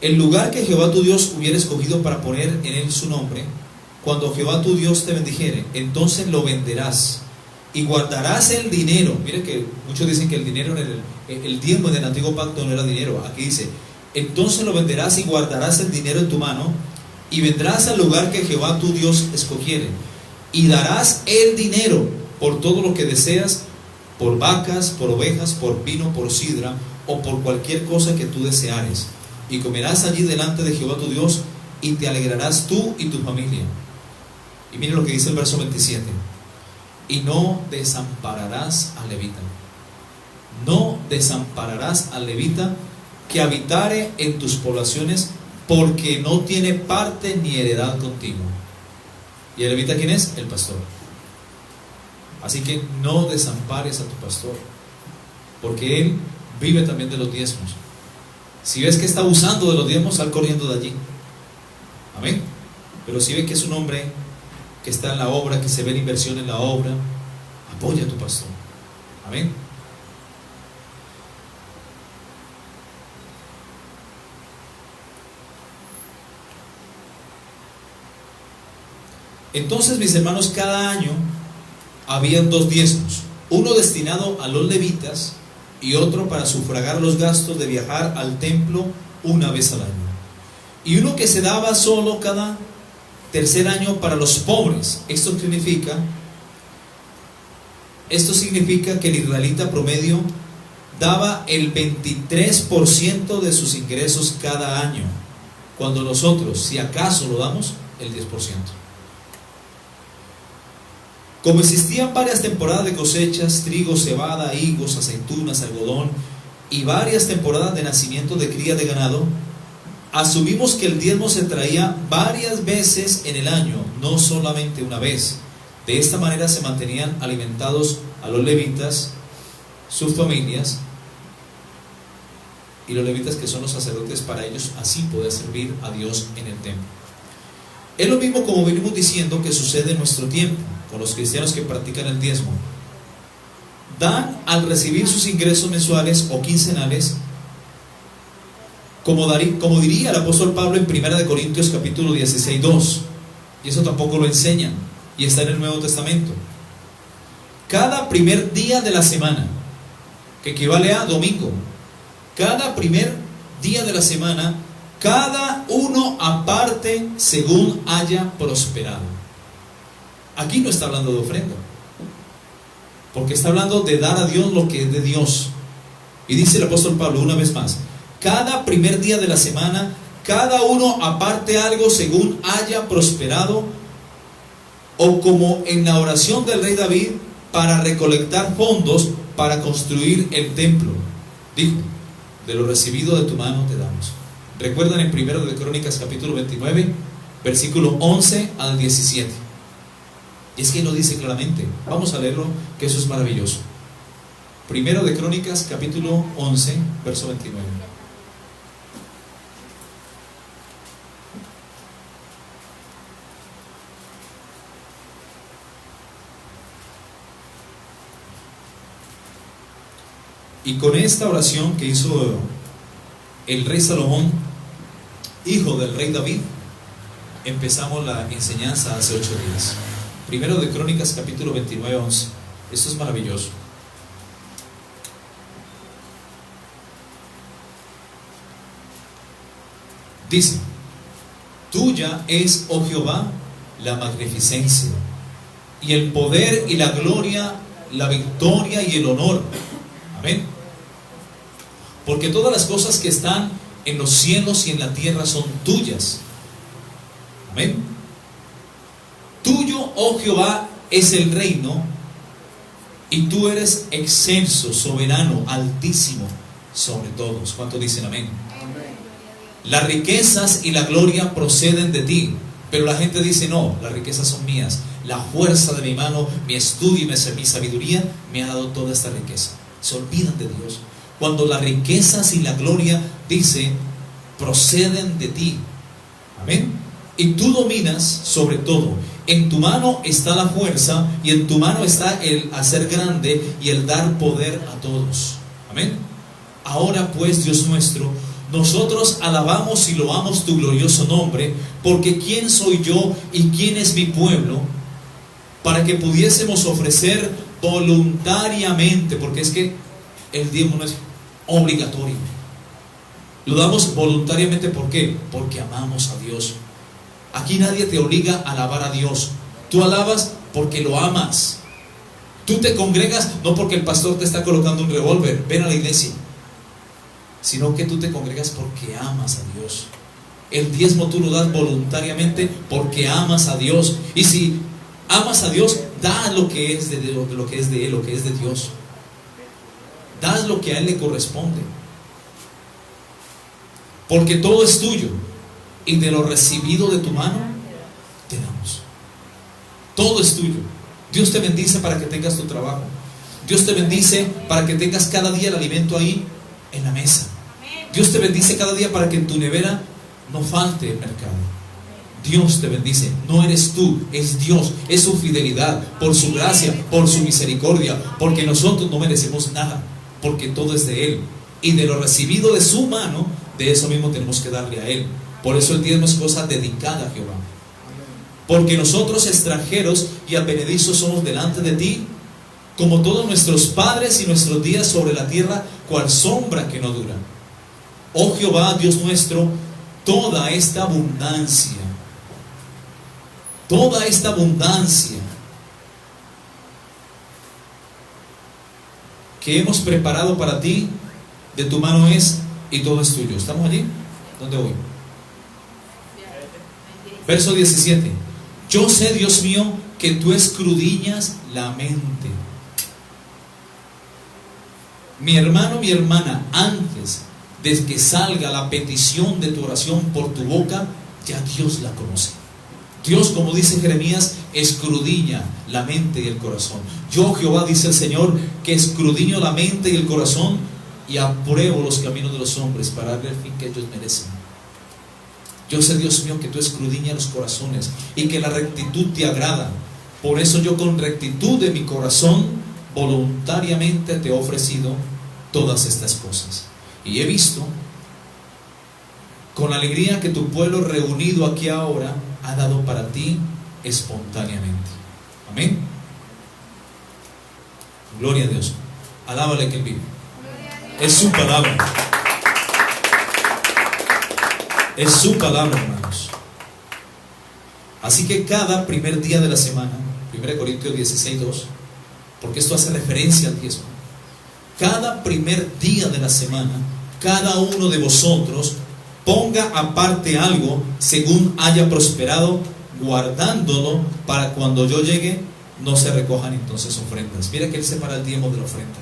el lugar que Jehová tu Dios hubiera escogido para poner en él su nombre, cuando Jehová tu Dios te bendijere, entonces lo venderás y guardarás el dinero. Mire que muchos dicen que el dinero el diezmo del antiguo pacto no era dinero. Aquí dice, entonces lo venderás y guardarás el dinero en tu mano, y vendrás al lugar que Jehová tu Dios escogiere, y darás el dinero por todo lo que deseas, por vacas, por ovejas, por vino, por sidra, o por cualquier cosa que tú deseares, y comerás allí delante de Jehová tu Dios, y te alegrarás tú y tu familia. Y mire lo que dice el verso 27. Y no desampararás al levita. No desampararás al levita que habitare en tus poblaciones, porque no tiene parte ni heredad contigo. ¿Y el levita quién es? El pastor. Así que no desampares a tu pastor, porque él vive también de los diezmos. Si ves que está abusando de los diezmos, sal corriendo de allí. Amén. Pero si ves que es un hombre que está en la obra, que se ve la inversión en la obra, apoya a tu pastor. Amén. Entonces, mis hermanos, cada año habían dos diezmos, uno destinado a los levitas y otro para sufragar los gastos de viajar al templo una vez al año, y uno que se daba solo cada tercer año para los pobres. Esto significa que el israelita promedio daba el 23% de sus ingresos cada año, cuando nosotros, si acaso, lo damos el 10%. Como existían varias temporadas de cosechas, trigo, cebada, higos, aceitunas, algodón, y varias temporadas de nacimiento de cría de ganado, asumimos que el diezmo se traía varias veces en el año, no solamente una vez. De esta manera se mantenían alimentados a los levitas, sus familias, y los levitas, que son los sacerdotes, para ellos así poder servir a Dios en el templo. Es lo mismo, como venimos diciendo, que sucede en nuestro tiempo con los cristianos que practican el diezmo. Dan al recibir sus ingresos mensuales o quincenales, como diría el apóstol Pablo en 1 Corintios capítulo 16:2, y eso tampoco lo enseñan, y está en el Nuevo Testamento. Cada primer día de la semana, que equivale a domingo, cada primer día de la semana, cada uno aparte según haya prosperado. Aquí no está hablando de ofrenda, porque está hablando de dar a Dios lo que es de Dios. Y dice el apóstol Pablo una vez más, cada primer día de la semana, cada uno aparte algo según haya prosperado, o como en la oración del rey David, para recolectar fondos para construir el templo. Dijo, de lo recibido de tu mano te damos. Recuerdan en 1 de Crónicas capítulo 29, versículo 11 al 17. Y es que lo dice claramente. Vamos a leerlo, que eso es maravilloso. 1 de Crónicas capítulo 11, verso 29. Y con esta oración que hizo el rey Salomón, hijo del rey David, empezamos la enseñanza hace 8 días. Primero de Crónicas, capítulo 29, 11. Esto es maravilloso. Dice: tuya es, oh Jehová, la magnificencia, y el poder y la gloria, la victoria y el honor. Amén. Porque todas las cosas que están en los cielos y en la tierra son tuyas. Amén. Tuyo, oh Jehová, es el reino, y tú eres excelso, soberano, altísimo sobre todos. ¿Cuántos dicen amén? Las riquezas y la gloria proceden de ti. Pero la gente dice: no, las riquezas son mías. La fuerza de mi mano, mi estudio y mi sabiduría me ha dado toda esta riqueza. Se olvidan de Dios. Cuando las riquezas y la gloria, dice, proceden de ti. Amén. Y tú dominas sobre todo. En tu mano está la fuerza, y en tu mano está el hacer grande y el dar poder a todos. Amén. Ahora pues, Dios nuestro, nosotros alabamos y loamos tu glorioso nombre, porque ¿quién soy yo y quién es mi pueblo para que pudiésemos ofrecer voluntariamente? Porque es que el diezmo no es obligatorio. Lo damos voluntariamente. ¿Por qué? Porque amamos a Dios. Aquí nadie te obliga a alabar a Dios. Tú alabas porque lo amas. Tú te congregas no porque el pastor te está colocando un revólver, ven a la iglesia, sino que tú te congregas porque amas a Dios. El diezmo tú lo das voluntariamente porque amas a Dios. Y si amas a Dios, da lo que es de Él, lo que es de Dios. Das lo que a Él le corresponde. Porque todo es tuyo, y de lo recibido de tu mano te damos. Todo es tuyo. Dios te bendice para que tengas tu trabajo. Dios te bendice para que tengas cada día el alimento ahí en la mesa. Dios te bendice cada día para que en tu nevera no falte el mercado. Dios te bendice. No eres tú, es Dios. Es su fidelidad, por su gracia, por su misericordia. Porque nosotros no merecemos nada, porque todo es de Él. Y de lo recibido de su mano, de eso mismo tenemos que darle a Él. Por eso el diezmo es cosa dedicada a Jehová. Porque nosotros, extranjeros y advenedizos, somos delante de ti, como todos nuestros padres, y nuestros días sobre la tierra cual sombra que no dura. Oh Jehová, Dios nuestro, toda esta abundancia que hemos preparado para ti, de tu mano es, y todo es tuyo. ¿Estamos allí? ¿Dónde voy? Verso 17. Yo sé, Dios mío, que tú escudriñas la mente. Mi hermano, mi hermana, antes de que salga la petición de tu oración por tu boca, ya Dios la conoce. Dios, como dice Jeremías, escudriña la mente y el corazón. Yo, Jehová, dice el Señor, que escudriño la mente y el corazón, y apruebo los caminos de los hombres para darle el fin que ellos merecen. Yo sé, Dios mío, que tú escudriñas los corazones y que la rectitud te agrada. Por eso yo, con rectitud de mi corazón, voluntariamente te he ofrecido todas estas cosas. Y he visto con alegría que tu pueblo reunido aquí ahora ha dado para ti espontáneamente. Amén. Gloria a Dios. Alábale que Él vive. Es su palabra. Es su palabra, hermanos. Así que cada primer día de la semana, 1 Corintios 16, 2, porque esto hace referencia al diezmo. Cada primer día de la semana, cada uno de vosotros ponga aparte algo según haya prosperado, guardándolo para cuando yo llegue no se recojan entonces ofrendas. Mira que Él separa el diezmo de la ofrenda.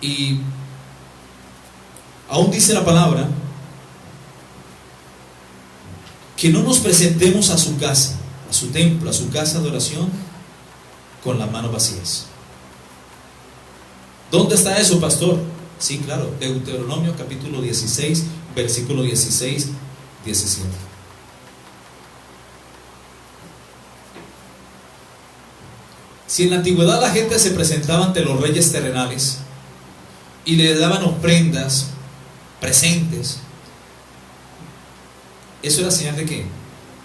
Y aún dice la palabra que no nos presentemos a su casa, a su templo, a su casa de oración, con las manos vacías. ¿Dónde está eso, pastor? Sí, claro, Deuteronomio capítulo 16, versículo 16, 17. Si en la antigüedad la gente se presentaba ante los reyes terrenales, y le daban ofrendas, presentes. Eso era señal de ¿qué?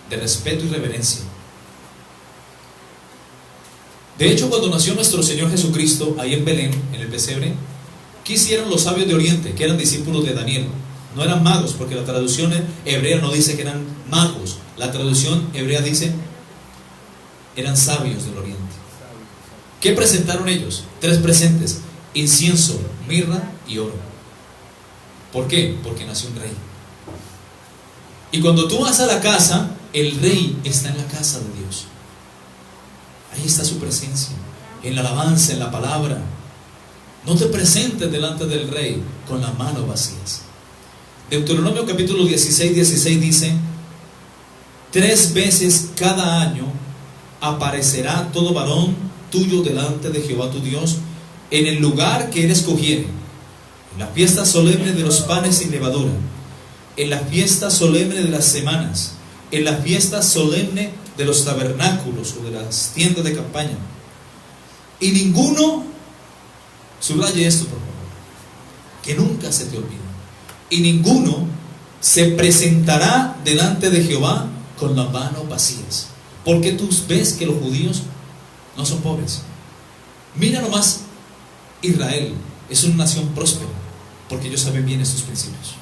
De respeto y reverencia. De hecho, cuando nació nuestro Señor Jesucristo ahí en Belén, en el pesebre, ¿qué hicieron los sabios de Oriente, que eran discípulos de Daniel? No eran magos, porque la traducción hebrea no dice que eran magos. La traducción hebrea dice eran sabios del Oriente. ¿Qué presentaron ellos? 3 presentes: incienso, mirra y oro. ¿Por qué? Porque nació un rey. Y cuando tú vas a la casa, el rey está en la casa de Dios. Ahí está su presencia, en la alabanza, en la palabra. No te presentes delante del rey con las manos vacías. Deuteronomio capítulo 16 dice: 3 veces cada año aparecerá todo varón tuyo delante de Jehová tu Dios en el lugar que él escogiere, en la fiesta solemne de los panes sin levadura, en la fiesta solemne de las semanas, en la fiesta solemne de los tabernáculos o de las tiendas de campaña. Y ninguno, subraye esto por favor, que nunca se te olvide, y ninguno se presentará delante de Jehová con las manos vacías. Porque tú ves que los judíos no son pobres. Mira nomás, Israel es una nación próspera, porque ellos saben bien estos principios.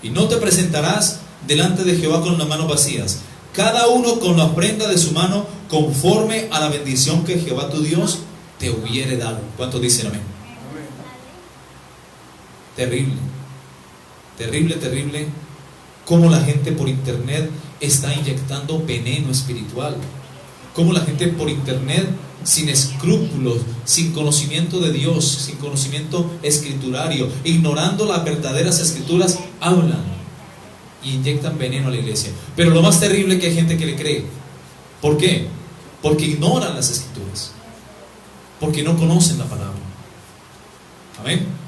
Y no te presentarás delante de Jehová con las manos vacías, cada uno con la ofrenda de su mano, conforme a la bendición que Jehová tu Dios te hubiere dado. ¿Cuántos dicen amén? Terrible, terrible, terrible cómo la gente por internet está inyectando veneno espiritual. Cómo la gente por internet, sin escrúpulos, sin conocimiento de Dios, sin conocimiento escriturario, ignorando las verdaderas escrituras, hablan y inyectan veneno a la iglesia. Pero lo más terrible es que hay gente que le cree. ¿Por qué? Porque ignoran las escrituras, porque no conocen la palabra. Amén.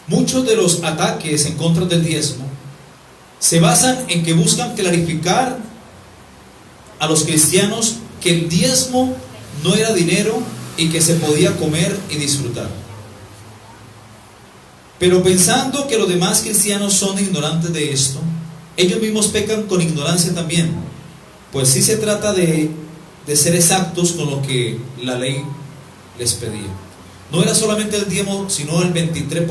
Muchos de los ataques en contra del diezmo se basan en que buscan clarificar a los cristianos que el diezmo no era dinero y que se podía comer y disfrutar. Pero pensando que los demás cristianos son ignorantes de esto, ellos mismos pecan con ignorancia también, pues sí se trata de ser exactos con lo que la ley les pedía. No era solamente el diezmo, sino el 23%.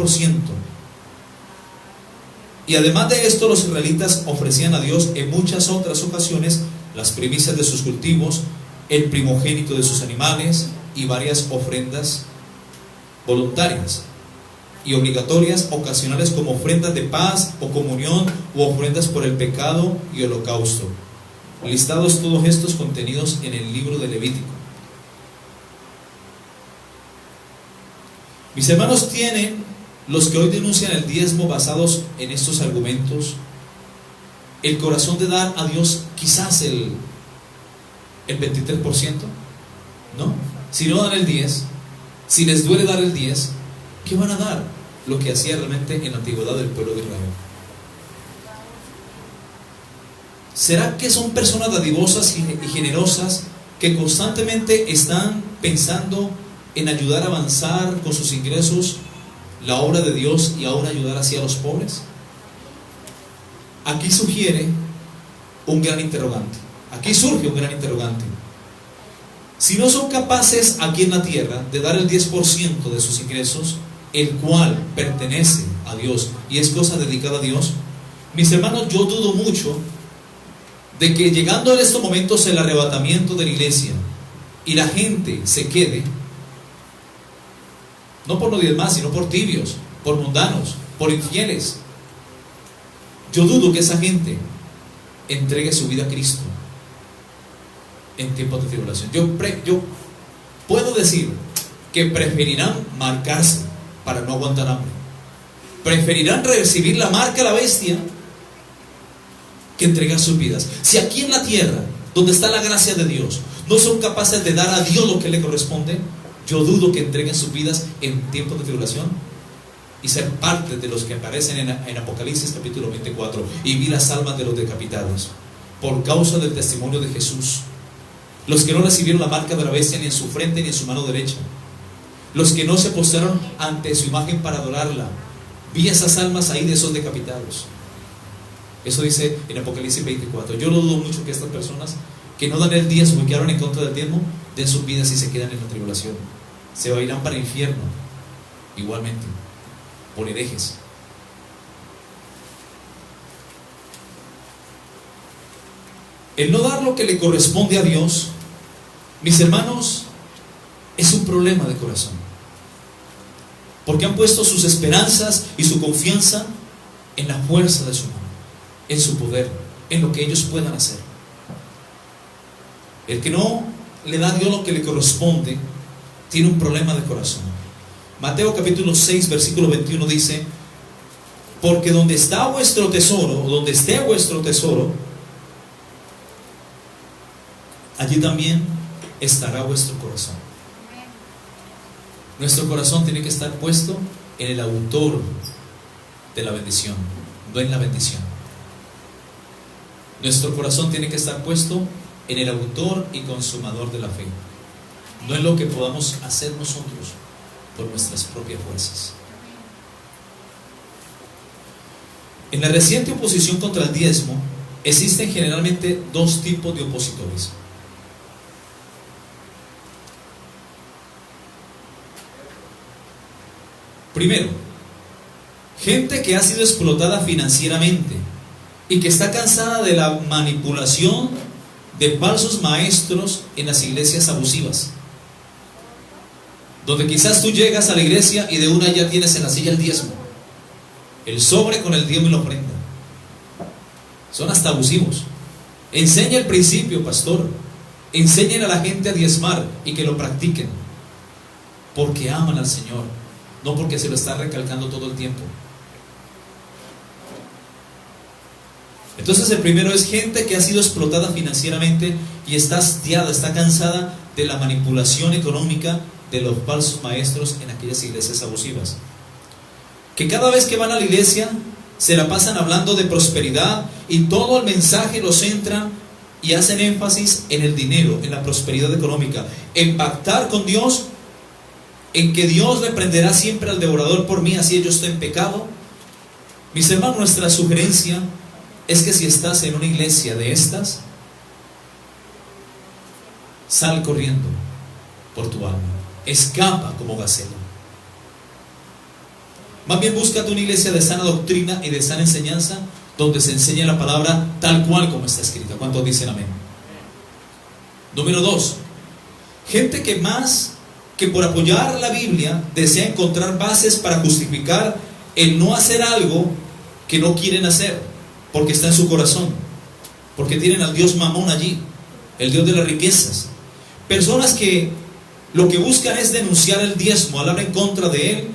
Y además de esto, los israelitas ofrecían a Dios en muchas otras ocasiones las primicias de sus cultivos, el primogénito de sus animales y varias ofrendas voluntarias y obligatorias, ocasionales, como ofrendas de paz o comunión u ofrendas por el pecado y holocausto. Listados todos estos contenidos en el libro de Levítico. Mis hermanos, tienen los que hoy denuncian el diezmo basados en estos argumentos el corazón de dar a Dios quizás el 23%, ¿no? Si no dan el 10%, si les duele dar el 10%, ¿qué van a dar? Lo que hacía realmente en la antigüedad del pueblo de Israel. ¿Será que son personas dadivosas y generosas que constantemente están pensando en ayudar a avanzar con sus ingresos la obra de Dios y ahora ayudar así a los pobres? Aquí sugiere un gran interrogante. Aquí surge un gran interrogante. Si no son capaces aquí en la tierra de dar el 10% de sus ingresos, el cual pertenece a Dios y es cosa dedicada a Dios, mis hermanos, yo dudo mucho de que llegando en estos momentos el arrebatamiento de la iglesia y la gente se quede, no por los demás, sino por tibios, por mundanos, por infieles. Yo dudo que esa gente entregue su vida a Cristo en tiempos de tribulación. Yo puedo decir que preferirán marcarse para no aguantar hambre. Preferirán recibir la marca de la bestia que entregar sus vidas. Si aquí en la tierra, donde está la gracia de Dios, no son capaces de dar a Dios lo que le corresponde, yo dudo que entreguen sus vidas en tiempos de tribulación y ser parte de los que aparecen en Apocalipsis capítulo 24. Y vi las almas de los decapitados por causa del testimonio de Jesús, los que no recibieron la marca de la bestia ni en su frente ni en su mano derecha, los que no se postraron ante su imagen para adorarla. Vi esas almas ahí de esos decapitados. Eso dice en Apocalipsis 24. Yo lo dudo mucho que estas personas que no dan el diezmo y que hablan en contra del diezmo den sus vidas y se quedan en la tribulación. Se irán para el infierno igualmente, por herejes. El no dar lo que le corresponde a Dios, mis hermanos, es un problema de corazón, porque han puesto sus esperanzas y su confianza en la fuerza de su mano, en su poder, en lo que ellos puedan hacer. El que no le da a Dios lo que le corresponde tiene un problema de corazón. Mateo capítulo 6 versículo 21 dice: porque donde está vuestro tesoro, o donde esté vuestro tesoro, allí también estará vuestro corazón. Nuestro corazón tiene que estar puesto en el autor de la bendición, no en la bendición. Nuestro corazón tiene que estar puesto en el autor y consumador de la fe, no en lo que podamos hacer nosotros por nuestras propias fuerzas. En la reciente oposición contra el diezmo existen generalmente dos tipos de opositores. Primero, gente que ha sido explotada financieramente y que está cansada de la manipulación de falsos maestros en las iglesias abusivas, donde quizás tú llegas a la iglesia y de una ya tienes en la silla el diezmo, el sobre con el diezmo y la ofrenda. Son hasta abusivos. Enseña el principio, pastor. Enseñen a la gente a diezmar y que lo practiquen, porque aman al Señor, no porque se lo está recalcando todo el tiempo. Entonces el primero es gente que ha sido explotada financieramente y está hastiada, está cansada de la manipulación económica de los falsos maestros en aquellas iglesias abusivas, que cada vez que van a la iglesia se la pasan hablando de prosperidad y todo el mensaje lo centran y hacen énfasis en el dinero, en la prosperidad económica, en pactar con Dios, en que Dios reprenderá siempre al devorador por mí, así yo estoy en pecado. Mis hermanos, nuestra sugerencia es que si estás en una iglesia de estas, sal corriendo por tu alma, escapa como gacela. Más bien búscate una iglesia de sana doctrina y de sana enseñanza, donde se enseña la palabra tal cual como está escrita. ¿Cuántos dicen amén? Número 2, gente que más que por apoyar la Biblia desea encontrar bases para justificar el no hacer algo que no quieren hacer, porque está en su corazón, porque tienen al Dios Mamón allí, el Dios de las riquezas. Personas que lo que buscan es denunciar el diezmo, hablar en contra de él,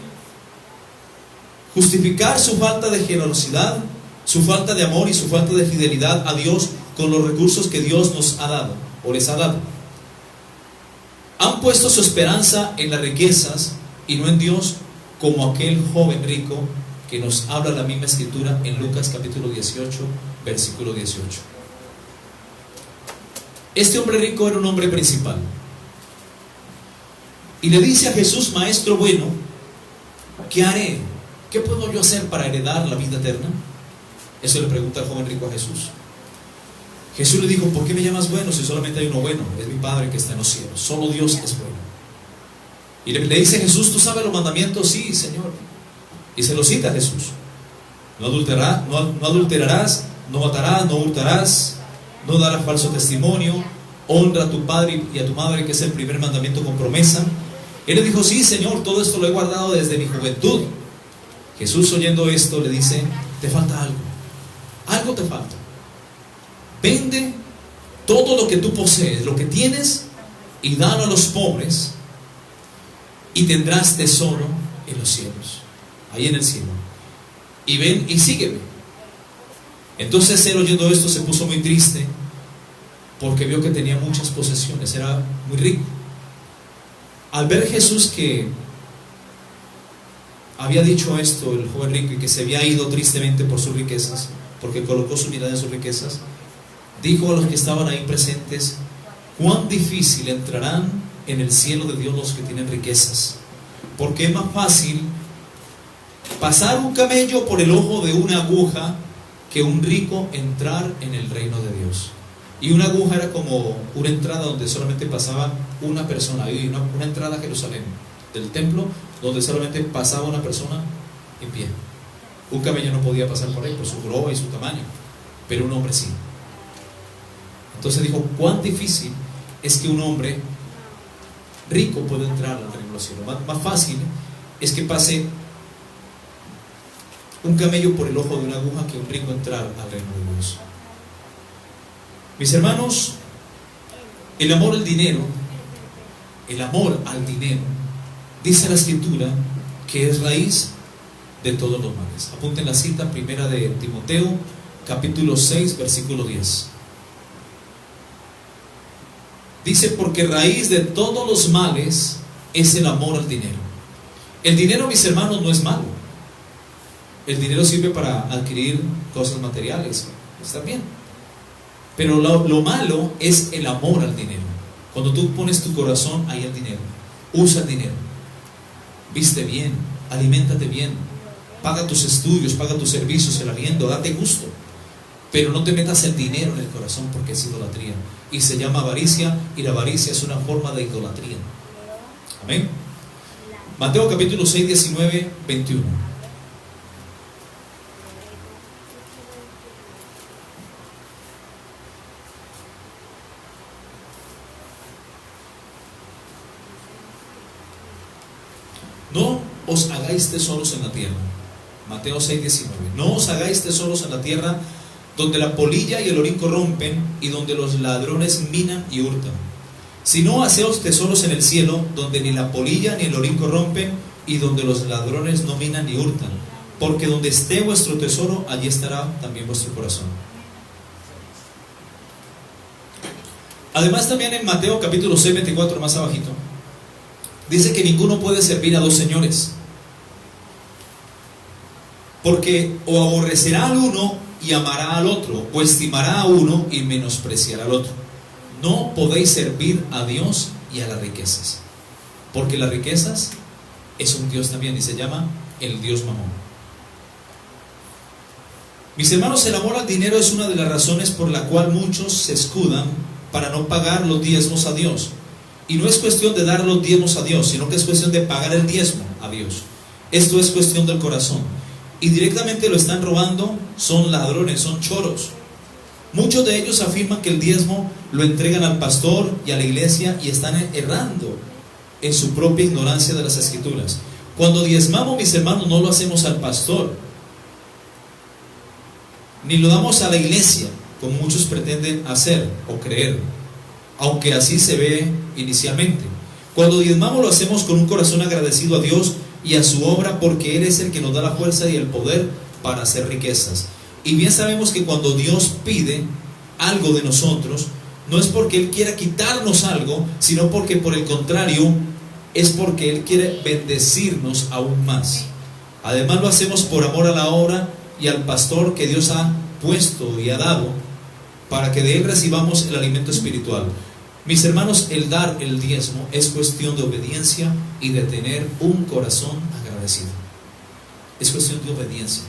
justificar su falta de generosidad, su falta de amor y su falta de fidelidad a Dios con los recursos que Dios nos ha dado o les ha dado. Han puesto su esperanza en las riquezas y no en Dios, como aquel joven rico que nos habla la misma escritura en Lucas capítulo 18 versículo 18. Este hombre rico era un hombre principal y le dice a Jesús: maestro bueno, ¿qué haré? ¿Qué puedo yo hacer para heredar la vida eterna? Eso le pregunta el joven rico a Jesús. Jesús le dijo: ¿por qué me llamas bueno si solamente hay uno bueno? Es mi Padre que está en los cielos. Solo Dios es bueno. Y le dice Jesús: ¿tú sabes los mandamientos? Sí, Señor. Y se lo cita a Jesús: no adulterarás, no matarás, no hurtarás, no darás falso testimonio, honra a tu padre y a tu madre, que es el primer mandamiento con promesa. Él le dijo: sí, Señor, todo esto lo he guardado desde mi juventud. Jesús, oyendo esto, le dice: te falta algo, algo te falta. Vende todo lo que tú posees, lo que tienes, y dalo a los pobres, y tendrás tesoro en los cielos, ahí en el cielo. Y ven y sígueme. Entonces él, oyendo esto, se puso muy triste, porque vio que tenía muchas posesiones, era muy rico. Al ver Jesús que había dicho esto el joven rico y que se había ido tristemente por sus riquezas, porque colocó su mirada en sus riquezas, dijo a los que estaban ahí presentes: cuán difícil entrarán en el cielo de Dios los que tienen riquezas, porque es más fácil pasar un camello por el ojo de una aguja que un rico entrar en el reino de Dios. Y una aguja era como una entrada donde solamente pasaba una persona. Hay una entrada a Jerusalén del templo donde solamente pasaba una persona en pie. Un camello no podía pasar por ahí por su globo y su tamaño, pero un hombre sí. Entonces dijo: cuán difícil es que un hombre rico pueda entrar al reino de los cielos. Más fácil es que pase un camello por el ojo de una aguja que un rico entrar al reino de Dios. Mis hermanos, el amor al dinero, dice la Escritura que es raíz de todos los males. Apunten la cita, primera de Timoteo, capítulo 6, versículo 10. Dice: porque raíz de todos los males es el amor al dinero. El dinero, mis hermanos, no es malo. El dinero sirve para adquirir cosas materiales, está bien. Pero lo malo es el amor al dinero. Cuando tú pones tu corazón ahí al dinero, usa el dinero, viste bien, aliméntate bien, paga tus estudios, paga tus servicios, el aliento, date gusto. Pero no te metas el dinero en el corazón, porque es idolatría. Y se llama avaricia, y la avaricia es una forma de idolatría. Amén. Mateo capítulo 6, 19, 21. No os hagáis tesoros en la tierra. Mateo 6, 19. No os hagáis tesoros en la tierra, donde la polilla y el orín corrompen, y donde los ladrones minan y hurtan. Sino haceos tesoros en el cielo, donde ni la polilla ni el orín corrompen, y donde los ladrones no minan ni hurtan. Porque donde esté vuestro tesoro, allí estará también vuestro corazón. Además, también en Mateo capítulo 6, 24, más abajito, dice que ninguno puede servir a dos señores, porque o aborrecerá al uno y amará al otro, o estimará a uno y menospreciará al otro. No podéis servir a Dios y a las riquezas, porque las riquezas es un Dios también, y se llama el Dios Mamón. Mis hermanos, el amor al dinero es una de las razones por la cual muchos se escudan para no pagar los diezmos a Dios. Y no es cuestión de dar los diezmos a Dios, sino que es cuestión de pagar el diezmo a Dios. Esto es cuestión del corazón. Y directamente lo están robando, son ladrones, son choros. Muchos de ellos afirman que el diezmo lo entregan al pastor y a la iglesia, y están errando en su propia ignorancia de las Escrituras. Cuando diezmamos, mis hermanos, no lo hacemos al pastor, ni lo damos a la iglesia, como muchos pretenden hacer o creer, aunque así se ve inicialmente. Cuando diezmamos, lo hacemos con un corazón agradecido a Dios y a su obra, porque Él es el que nos da la fuerza y el poder para hacer riquezas. Y bien sabemos que cuando Dios pide algo de nosotros, no es porque Él quiera quitarnos algo, sino porque, por el contrario, es porque Él quiere bendecirnos aún más. Además, lo hacemos por amor a la obra y al pastor que Dios ha puesto y ha dado, para que de Él recibamos el alimento espiritual. Mis hermanos, el dar el diezmo es cuestión de obediencia y de tener un corazón agradecido. Es cuestión de obediencia.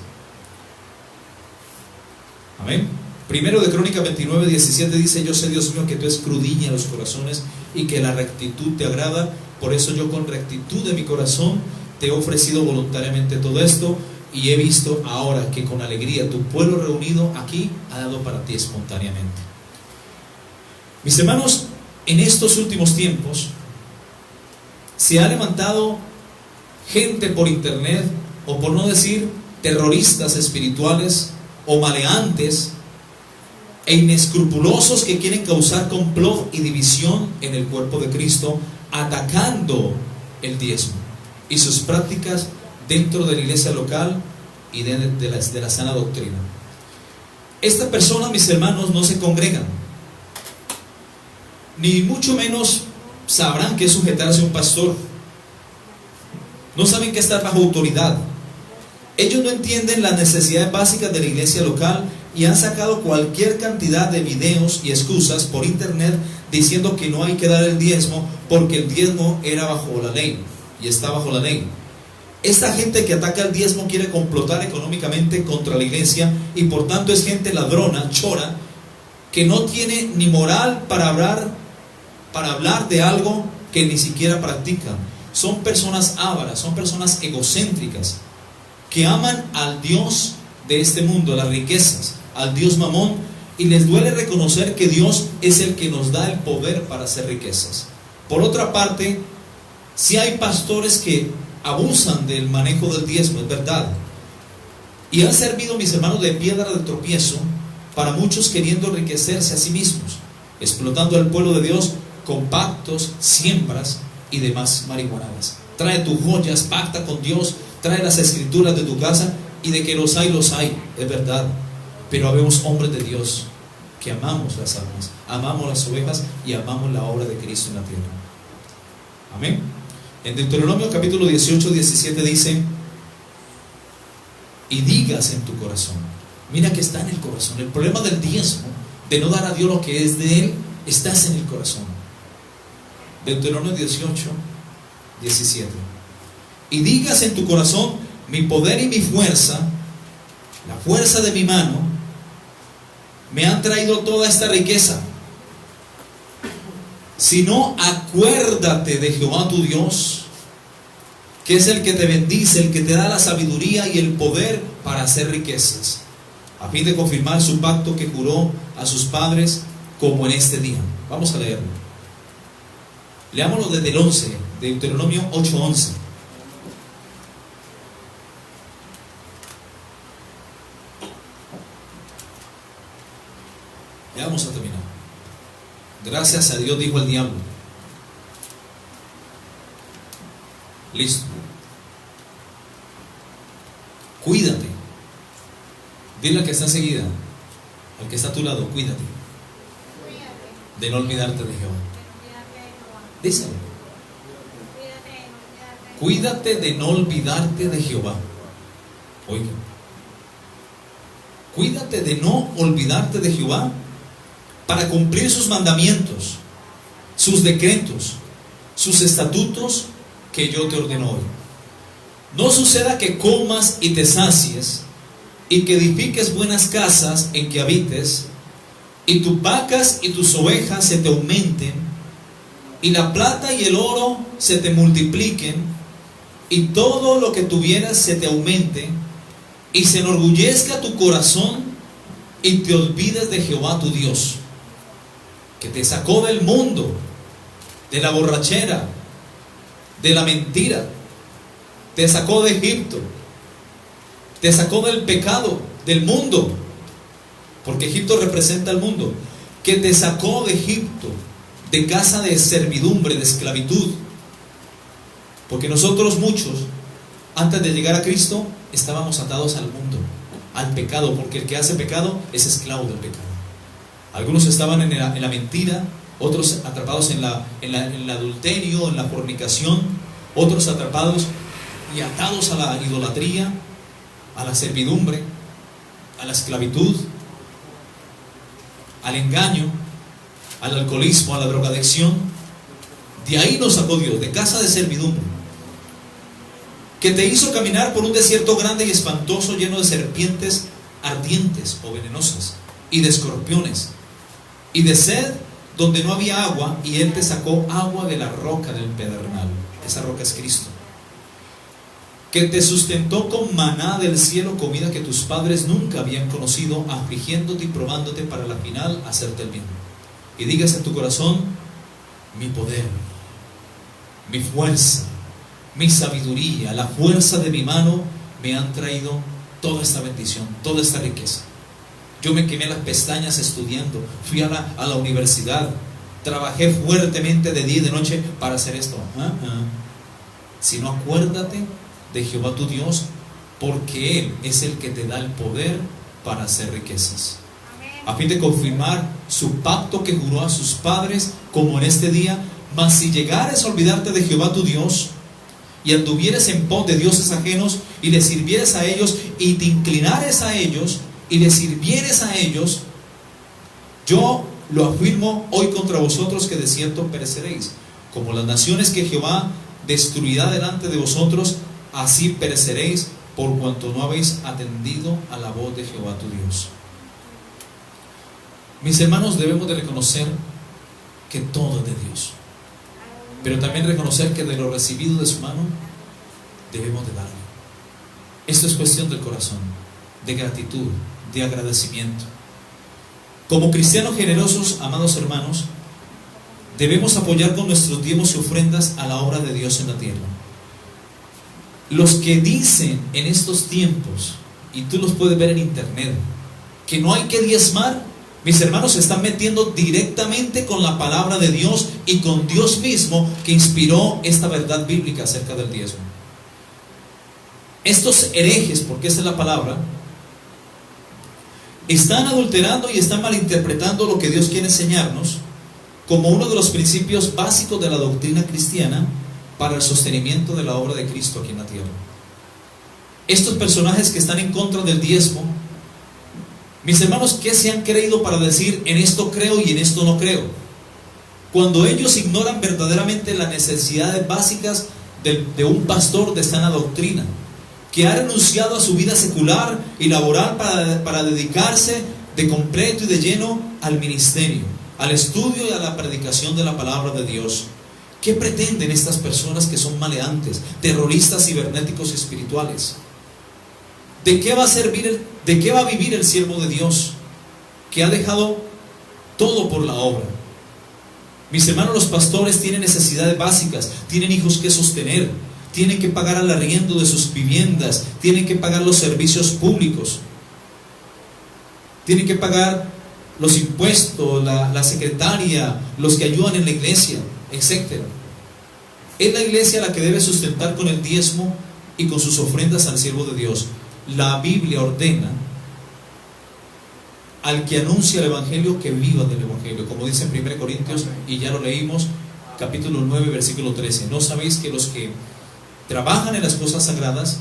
Amén. Primero de Crónicas 29, 17 dice: yo sé, Dios mío, que tú escudriñas los corazones y que la rectitud te agrada. Por eso yo, con rectitud de mi corazón, te he ofrecido voluntariamente todo esto, y he visto ahora que con alegría tu pueblo reunido aquí ha dado para ti espontáneamente. Mis hermanos, en estos últimos tiempos se ha levantado gente por internet, o por no decir terroristas espirituales o maleantes e inescrupulosos, que quieren causar complot y división en el cuerpo de Cristo, atacando el diezmo y sus prácticas dentro de la iglesia local y de la sana doctrina. Estas personas, mis hermanos, no se congregan, ni mucho menos sabrán qué sujetarse a un pastor. No saben que estar bajo autoridad. Ellos no entienden las necesidades básicas de la iglesia local y han sacado cualquier cantidad de videos y excusas por internet diciendo que no hay que dar el diezmo porque el diezmo era bajo la ley y está bajo la ley. Esta gente que ataca el diezmo quiere complotar económicamente contra la iglesia y por tanto es gente ladrona, chora, que no tiene ni moral para hablar de algo que ni siquiera practican. Son personas ávaras, son personas egocéntricas que aman al Dios de este mundo, las riquezas, al Dios Mamón, y les duele reconocer que Dios es el que nos da el poder para hacer riquezas. Por otra parte, si hay pastores que abusan del manejo del diezmo, es verdad, y han servido, mis hermanos, de piedra de tropiezo para muchos queriendo enriquecerse a sí mismos, explotando al pueblo de Dios con pactos, siembras y demás marihuanadas. Trae tus joyas, pacta con Dios, trae las escrituras de tu casa, y de que los hay, es verdad. Pero habemos hombres de Dios que amamos las almas, amamos las ovejas y amamos la obra de Cristo en la tierra. Amén. En Deuteronomio capítulo 18, 17 dice: y digas en tu corazón. Mira que está en el corazón. El problema del diezmo, de no dar a Dios lo que es de Él, estás en el corazón. Deuteronomio 18, 17. Y digas en tu corazón: mi poder y mi fuerza, la fuerza de mi mano, me han traído toda esta riqueza. Si no, acuérdate de Jehová tu Dios, que es el que te bendice, el que te da la sabiduría y el poder para hacer riquezas, a fin de confirmar su pacto que juró a sus padres, como en este día. Vamos a leerlo. Leámoslo desde el 11, Deuteronomio 8:11. Ya vamos a terminar. Gracias a Dios, dijo el diablo. Listo. Cuídate. Dile al que está enseguida, al que está a tu lado: cuídate de no olvidarte de Jehová. Díselo. Cuídate de no olvidarte de Jehová. Oiga. Cuídate de no olvidarte de Jehová para cumplir sus mandamientos, sus decretos, sus estatutos que yo te ordeno hoy. No suceda que comas y te sacies, y que edifiques buenas casas en que habites, y tus vacas y tus ovejas se te aumenten, y la plata y el oro se te multipliquen, y todo lo que tuvieras se te aumente, y se enorgullezca tu corazón, y te olvides de Jehová tu Dios, que te sacó del mundo, de la borrachera, de la mentira, te sacó de Egipto, te sacó del pecado, del mundo, porque Egipto representa al mundo, que te sacó de Egipto, de casa de servidumbre, de esclavitud. Porque nosotros muchos, antes de llegar a Cristo, estábamos atados al mundo, al pecado, porque el que hace pecado es esclavo del pecado. Algunos estaban en la mentira, otros atrapados en el adulterio, en la fornicación, otros atrapados y atados a la idolatría, a la servidumbre, a la esclavitud, al engaño, al alcoholismo, a la drogadicción. De ahí nos sacó Dios, de casa de servidumbre, que te hizo caminar por un desierto grande y espantoso, lleno de serpientes ardientes o venenosas, y de escorpiones, y de sed donde no había agua, y Él te sacó agua de la roca del pedernal. Esa roca es Cristo, que te sustentó con maná del cielo, comida que tus padres nunca habían conocido, afligiéndote y probándote para al final hacerte el bien. Y digas en tu corazón: mi poder, mi fuerza, mi sabiduría, la fuerza de mi mano me han traído toda esta bendición, toda esta riqueza. Yo me quemé las pestañas estudiando, fui a la universidad, trabajé fuertemente de día y de noche para hacer esto. Si no, acuérdate de Jehová tu Dios, porque Él es el que te da el poder para hacer riquezas, a fin de confirmar su pacto que juró a sus padres, como en este día. Mas si llegares a olvidarte de Jehová tu Dios, y anduvieres en pos de dioses ajenos y les sirvieres a ellos y te inclinares a ellos y les sirvieres a ellos, yo lo afirmo hoy contra vosotros que de cierto pereceréis. Como las naciones que Jehová destruirá delante de vosotros, así pereceréis, por cuanto no habéis atendido a la voz de Jehová tu Dios. Mis hermanos, debemos de reconocer que todo es de Dios, pero también reconocer que de lo recibido de su mano debemos de darle. Esto es cuestión del corazón, de gratitud, de agradecimiento. Como cristianos generosos, amados hermanos, debemos apoyar con nuestros diezmos y ofrendas a la obra de Dios en la tierra. Los que dicen en estos tiempos, y tú los puedes ver en internet, que no hay que diezmar, mis hermanos, se están metiendo directamente con la palabra de Dios y con Dios mismo, que inspiró esta verdad bíblica acerca del diezmo. Estos herejes, porque esa es la palabra, están adulterando y están malinterpretando lo que Dios quiere enseñarnos como uno de los principios básicos de la doctrina cristiana para el sostenimiento de la obra de Cristo aquí en la tierra. Estos personajes que están en contra del diezmo, mis hermanos, ¿qué se han creído para decir en esto creo y en esto no creo? Cuando ellos ignoran verdaderamente las necesidades básicas de un pastor de sana doctrina, que ha renunciado a su vida secular y laboral para dedicarse de completo y de lleno al ministerio, al estudio y a la predicación de la palabra de Dios. ¿Qué pretenden estas personas que son maleantes, terroristas cibernéticos y espirituales? ¿De qué va a vivir el siervo de Dios que ha dejado todo por la obra? Mis hermanos, los pastores tienen necesidades básicas, tienen hijos que sostener, tienen que pagar el arriendo de sus viviendas, tienen que pagar los servicios públicos, tienen que pagar los impuestos, la secretaria, los que ayudan en la iglesia, etc. Es la iglesia la que debe sustentar con el diezmo y con sus ofrendas al siervo de Dios. La Biblia ordena al que anuncia el Evangelio que viva del Evangelio, como dice en 1 Corintios, y ya lo leímos, capítulo 9, versículo 13. ¿No sabéis que los que trabajan en las cosas sagradas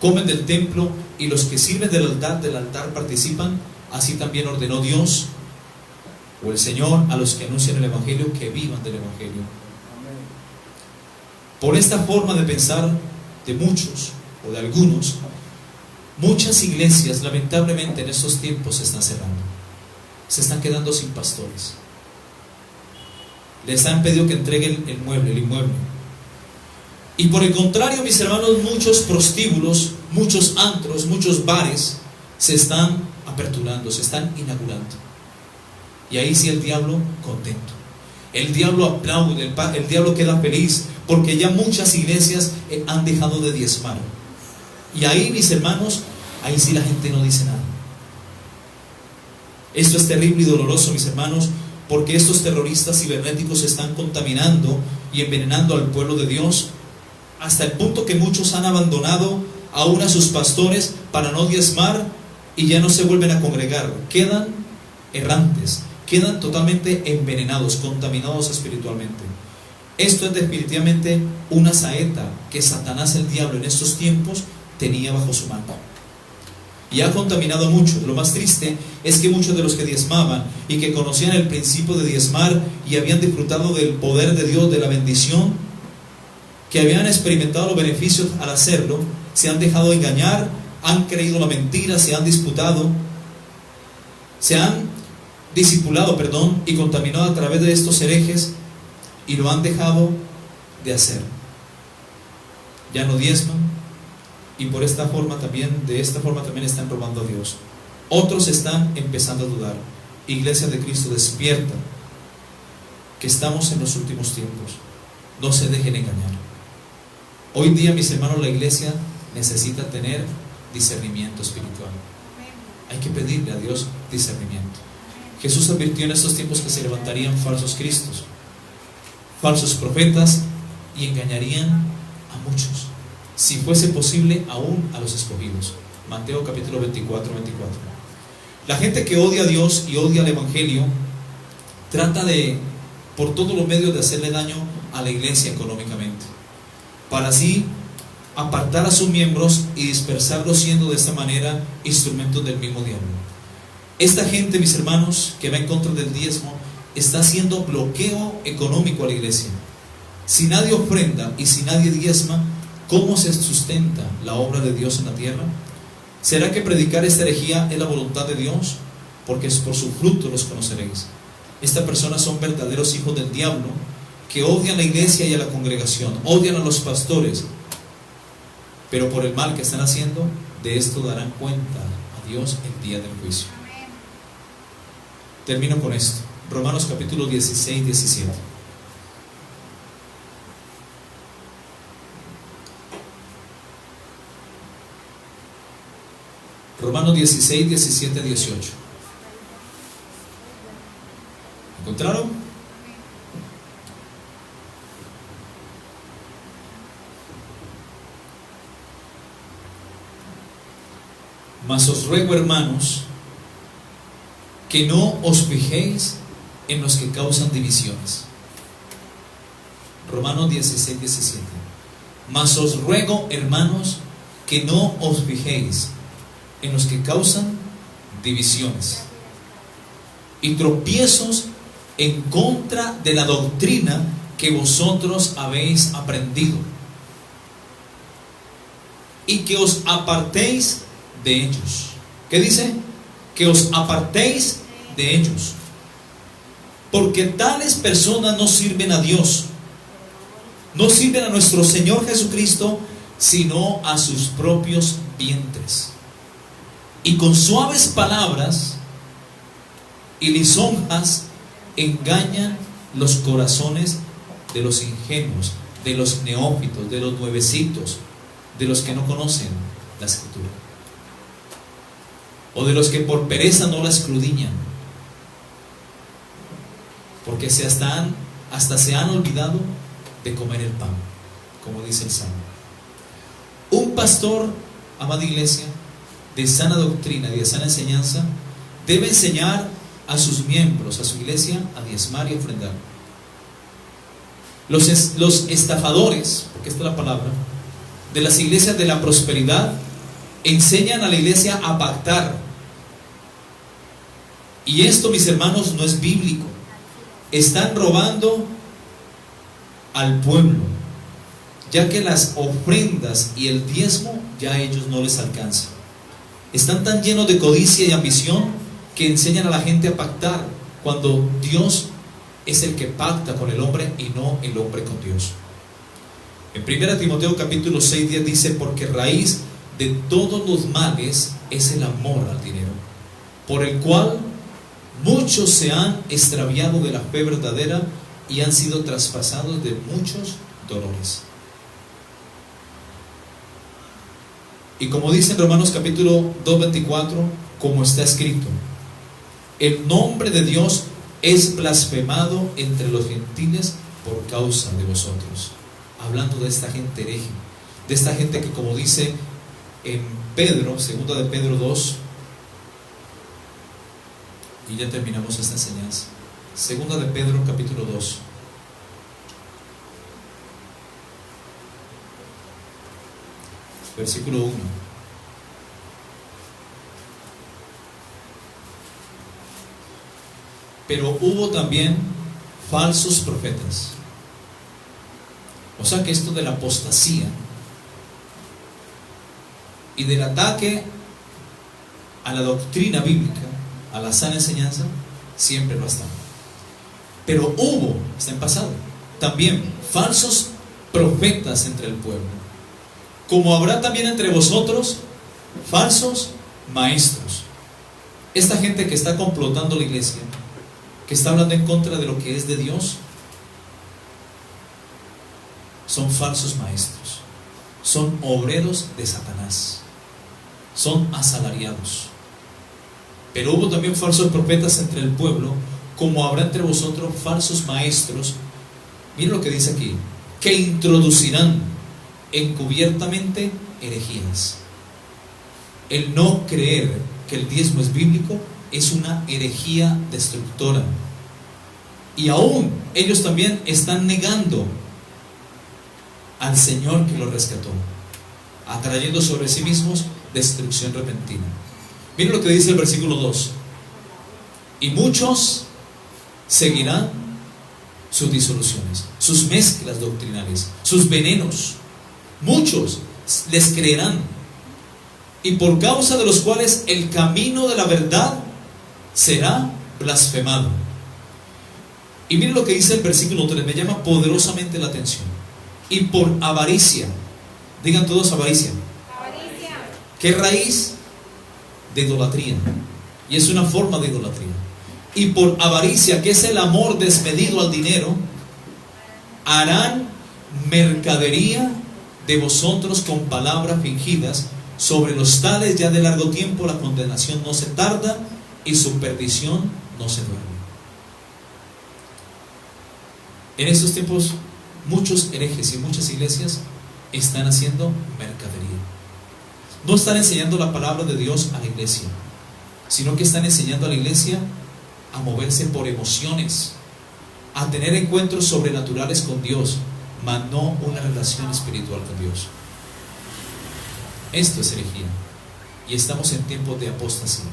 comen del templo, y los que sirven del altar participan? Así también ordenó Dios o el Señor a los que anuncian el Evangelio que vivan del Evangelio. Por esta forma de pensar de muchos o de algunos, muchas iglesias lamentablemente en estos tiempos se están cerrando, se están quedando sin pastores. Les han pedido que entreguen el inmueble. Y por el contrario, mis hermanos, muchos prostíbulos, muchos antros, muchos bares se están aperturando, se están inaugurando. Y ahí sí el diablo contento, el diablo aplaude, el diablo queda feliz, porque ya muchas iglesias han dejado de diezmar. Y ahí, mis hermanos, ahí sí la gente no dice nada. Esto es terrible y doloroso, mis hermanos, porque estos terroristas cibernéticos están contaminando y envenenando al pueblo de Dios, hasta el punto que muchos han abandonado aún a sus pastores para no diezmar, y ya no se vuelven a congregar, quedan errantes, quedan totalmente envenenados, contaminados espiritualmente. Esto es definitivamente una saeta que Satanás, el diablo, en estos tiempos tenía bajo su mano, y ha contaminado mucho. Lo más triste es que muchos de los que diezmaban y que conocían el principio de diezmar y habían disfrutado del poder de Dios, de la bendición, que habían experimentado los beneficios al hacerlo, se han dejado engañar, han creído la mentira, se han disipulado, y contaminado a través de estos herejes, y lo han dejado de hacer. Ya no diezman, y de esta forma también están robando a Dios. Otros están empezando a dudar. Iglesia de Cristo, despierta, que estamos en los últimos tiempos. No se dejen engañar. Hoy día, mis hermanos, la iglesia necesita tener discernimiento espiritual. Hay que pedirle a Dios discernimiento. Jesús advirtió en estos tiempos que se levantarían falsos cristos, falsos profetas, y engañarían a muchos, si fuese posible aún a los escogidos. Mateo capítulo 24. La gente que odia a Dios y odia al Evangelio trata por todos los medios de hacerle daño a la iglesia económicamente. para así apartar a sus miembros y dispersarlos, siendo de esta manera instrumentos del mismo diablo. Esta gente, mis hermanos, que va en contra del diezmo, está haciendo bloqueo económico a la iglesia. Si nadie ofrenda y si nadie diezma, ¿cómo se sustenta la obra de Dios en la tierra? ¿Será que predicar esta herejía es la voluntad de Dios? Porque es por su fruto los conoceréis. Estas personas son verdaderos hijos del diablo, que odian a la iglesia y a la congregación, odian a los pastores, pero por el mal que están haciendo, de esto darán cuenta a Dios el día del juicio. Termino con esto. Romanos capítulo 16, 17. Romanos 16, 17, 18. ¿Encontraron? Mas os ruego, hermanos, que no os fijéis en los que causan divisiones. Romanos 16, 17. Mas os ruego, hermanos, que no os fijéis en los que causan divisiones y tropiezos en contra de la doctrina que vosotros habéis aprendido, y que os apartéis de ellos. ¿Qué dice? Que os apartéis de ellos, porque tales personas no sirven a Dios, no sirven a nuestro Señor Jesucristo, sino a sus propios vientres, y con suaves palabras y lisonjas engañan los corazones de los ingenuos, de los neófitos, de los nuevecitos, de los que no conocen la Escritura, o de los que por pereza no la escudriñan, porque hasta se han olvidado de comer el pan, como dice el Salmo. Un pastor, amada iglesia, de sana doctrina y de sana enseñanza, debe enseñar a sus miembros, a su iglesia, a diezmar y ofrendar. Los estafadores, porque esta es la palabra, de las iglesias de la prosperidad, enseñan a la iglesia a pactar. Y esto, mis hermanos, no es bíblico. Están robando al pueblo, ya que las ofrendas y el diezmo ya a ellos no les alcanza. Están tan llenos de codicia y ambición que enseñan a la gente a pactar, cuando Dios es el que pacta con el hombre y no el hombre con Dios. En 1 Timoteo capítulo 6, 10 dice: porque raíz de todos los males es el amor al dinero, por el cual muchos se han extraviado de la fe verdadera y han sido traspasados de muchos dolores. Y como dice en Romanos capítulo 2:24, como está escrito: el nombre de Dios es blasfemado entre los gentiles por causa de vosotros. Hablando de esta gente hereje, de esta gente que, como dice en Pedro, segunda de Pedro 2, y ya terminamos esta enseñanza. Segunda de Pedro capítulo 2, versículo 1. Pero hubo también falsos profetas. O sea que esto de la apostasía y del ataque a la doctrina bíblica, a la sana enseñanza, siempre lo ha estado. Pero hubo, está en pasado, también falsos profetas entre el pueblo, como habrá también entre vosotros falsos maestros. Esta gente que está complotando la iglesia, que está hablando en contra de lo que es de Dios, son falsos maestros, son obreros de Satanás, son asalariados. Pero hubo también falsos profetas entre el pueblo, como habrá entre vosotros falsos maestros. Miren lo que dice aquí: que introducirán encubiertamente herejías. El no creer que el diezmo es bíblico es una herejía destructora. Y aún ellos también están negando al Señor que los rescató, atrayendo sobre sí mismos destrucción repentina. Miren lo que dice el versículo 2. Y muchos seguirán sus disoluciones, sus mezclas doctrinales, sus venenos. Muchos les creerán, y por causa de los cuales el camino de la verdad será blasfemado. Y miren lo que dice el versículo 3, me llama poderosamente la atención. Y por avaricia, digan todos avaricia. Avaricia. ¿Qué raíz? De idolatría. Y es una forma de idolatría. Y por avaricia, que es el amor desmedido al dinero, harán mercadería de vosotros con palabras fingidas. Sobre los tales ya de largo tiempo la condenación no se tarda y su perdición no se duerme. En estos tiempos muchos herejes y muchas iglesias están haciendo mercadería. No están enseñando la palabra de Dios a la iglesia, sino que están enseñando a la iglesia a moverse por emociones, a tener encuentros sobrenaturales con Dios, mas no una relación espiritual con Dios. Esto es herejía, y estamos en tiempos de apostasía.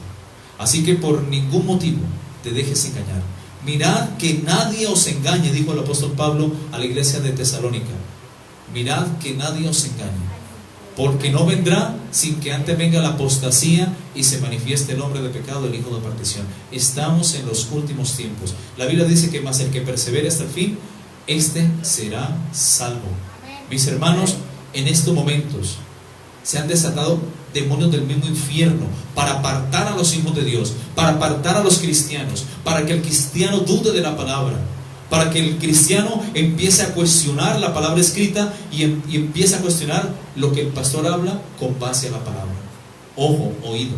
Así que por ningún motivo te dejes engañar. Mirad que nadie os engañe, dijo el apóstol Pablo a la iglesia de Tesalónica. Mirad que nadie os engañe, porque no vendrá sin que antes venga la apostasía y se manifieste el hombre de pecado, el hijo de perdición. Estamos en los últimos tiempos. La Biblia dice que más el que persevere hasta el fin, este será salvo. Mis hermanos, en estos momentos se han desatado demonios del mismo infierno para apartar a los hijos de Dios, para apartar a los cristianos, para que el cristiano dude de la palabra, para que el cristiano empiece a cuestionar la palabra escrita y empiece a cuestionar lo que el pastor habla con base a la palabra. Ojo, oído.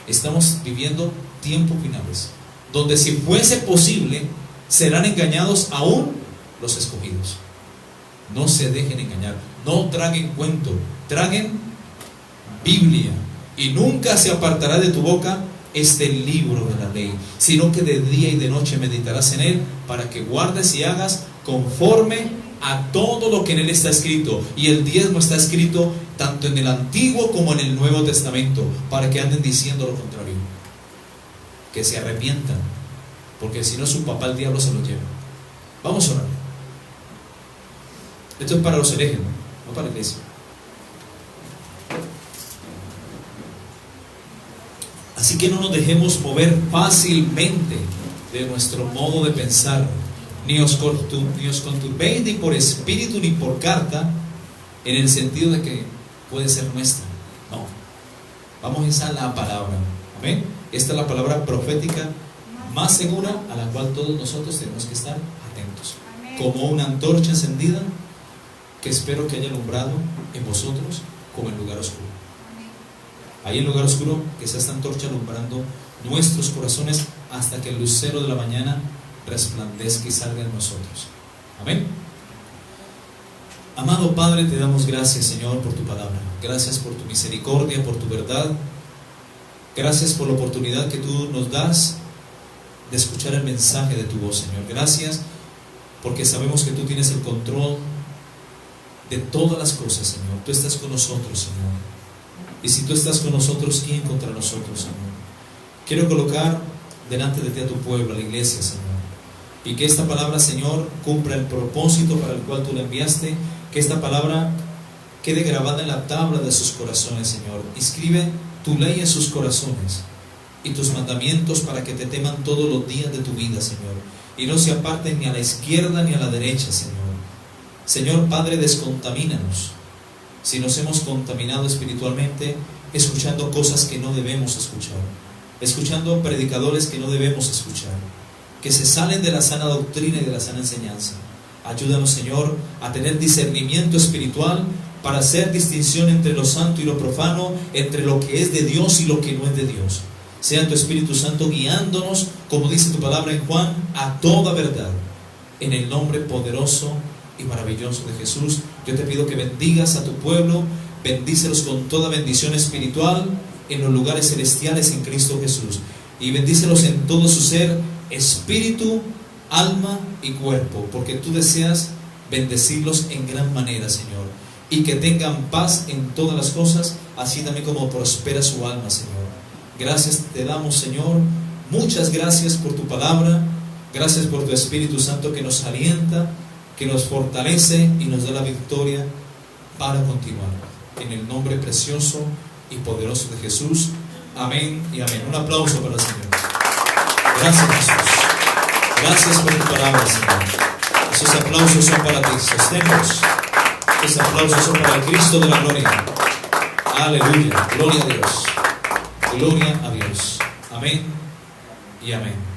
Estamos viviendo tiempos finales, donde si fuese posible serán engañados aún los escogidos. No se dejen engañar, no traguen cuento, traguen Biblia, y nunca se apartará de tu boca este libro de la ley, sino que de día y de noche meditarás en él, para que guardes y hagas conforme a todo lo que en él está escrito. Y el diezmo está escrito tanto en el Antiguo como en el Nuevo Testamento, para que anden diciendo lo contrario, que se arrepientan, porque si no su papá el diablo se lo lleva. Vamos a orar. Esto es para los herejes, no para la iglesia. Así que no nos dejemos mover fácilmente de nuestro modo de pensar, ni os conturbéis ni por espíritu ni por carta, en el sentido de que puede ser nuestra. No, vamos a la palabra. Amén. Esta es la palabra profética más segura, a la cual todos nosotros tenemos que estar atentos. Como una antorcha encendida, que espero que haya alumbrado en vosotros como en lugar oscuro. Ahí en lugar oscuro, que sea esta antorcha alumbrando nuestros corazones hasta que el lucero de la mañana resplandezca y salga en nosotros. Amén. Amado Padre, te damos gracias, Señor, por tu palabra. Gracias por tu misericordia, por tu verdad. Gracias por la oportunidad que tú nos das de escuchar el mensaje de tu voz, Señor. Gracias porque sabemos que tú tienes el control de todas las cosas, Señor. Tú estás con nosotros, Señor. Y si tú estás con nosotros, ¿quién contra nosotros, Señor? Quiero colocar delante de ti a tu pueblo, a la iglesia, Señor. Y que esta palabra, Señor, cumpla el propósito para el cual tú la enviaste. Que esta palabra quede grabada en la tabla de sus corazones, Señor. Inscribe tu ley en sus corazones y tus mandamientos para que te teman todos los días de tu vida, Señor. Y no se aparten ni a la izquierda ni a la derecha, Señor. Señor Padre, descontamínanos si nos hemos contaminado espiritualmente escuchando cosas que no debemos escuchar, escuchando predicadores que no debemos escuchar, que se salen de la sana doctrina y de la sana enseñanza. Ayúdanos, Señor, a tener discernimiento espiritual para hacer distinción entre lo santo y lo profano, entre lo que es de Dios y lo que no es de Dios. Sea tu Espíritu Santo guiándonos, como dice tu palabra en Juan, a toda verdad. En el nombre poderoso y maravilloso de Jesús, yo te pido que bendigas a tu pueblo, bendícelos con toda bendición espiritual en los lugares celestiales en Cristo Jesús, y bendícelos en todo su ser, espíritu, alma y cuerpo, porque tú deseas bendecirlos en gran manera, Señor, y que tengan paz en todas las cosas, así también como prospera su alma, Señor. Gracias te damos, Señor, muchas gracias por tu palabra, gracias por tu Espíritu Santo que nos alienta, que nos fortalece y nos da la victoria para continuar. En el nombre precioso y poderoso de Jesús, amén y amén. Un aplauso para el Señor. Gracias, Jesús. Gracias por tu palabra, Señor. Esos aplausos son para ti. Sosténlos. Esos aplausos son para el Cristo de la gloria. Aleluya. Gloria a Dios. Gloria a Dios. Amén y amén.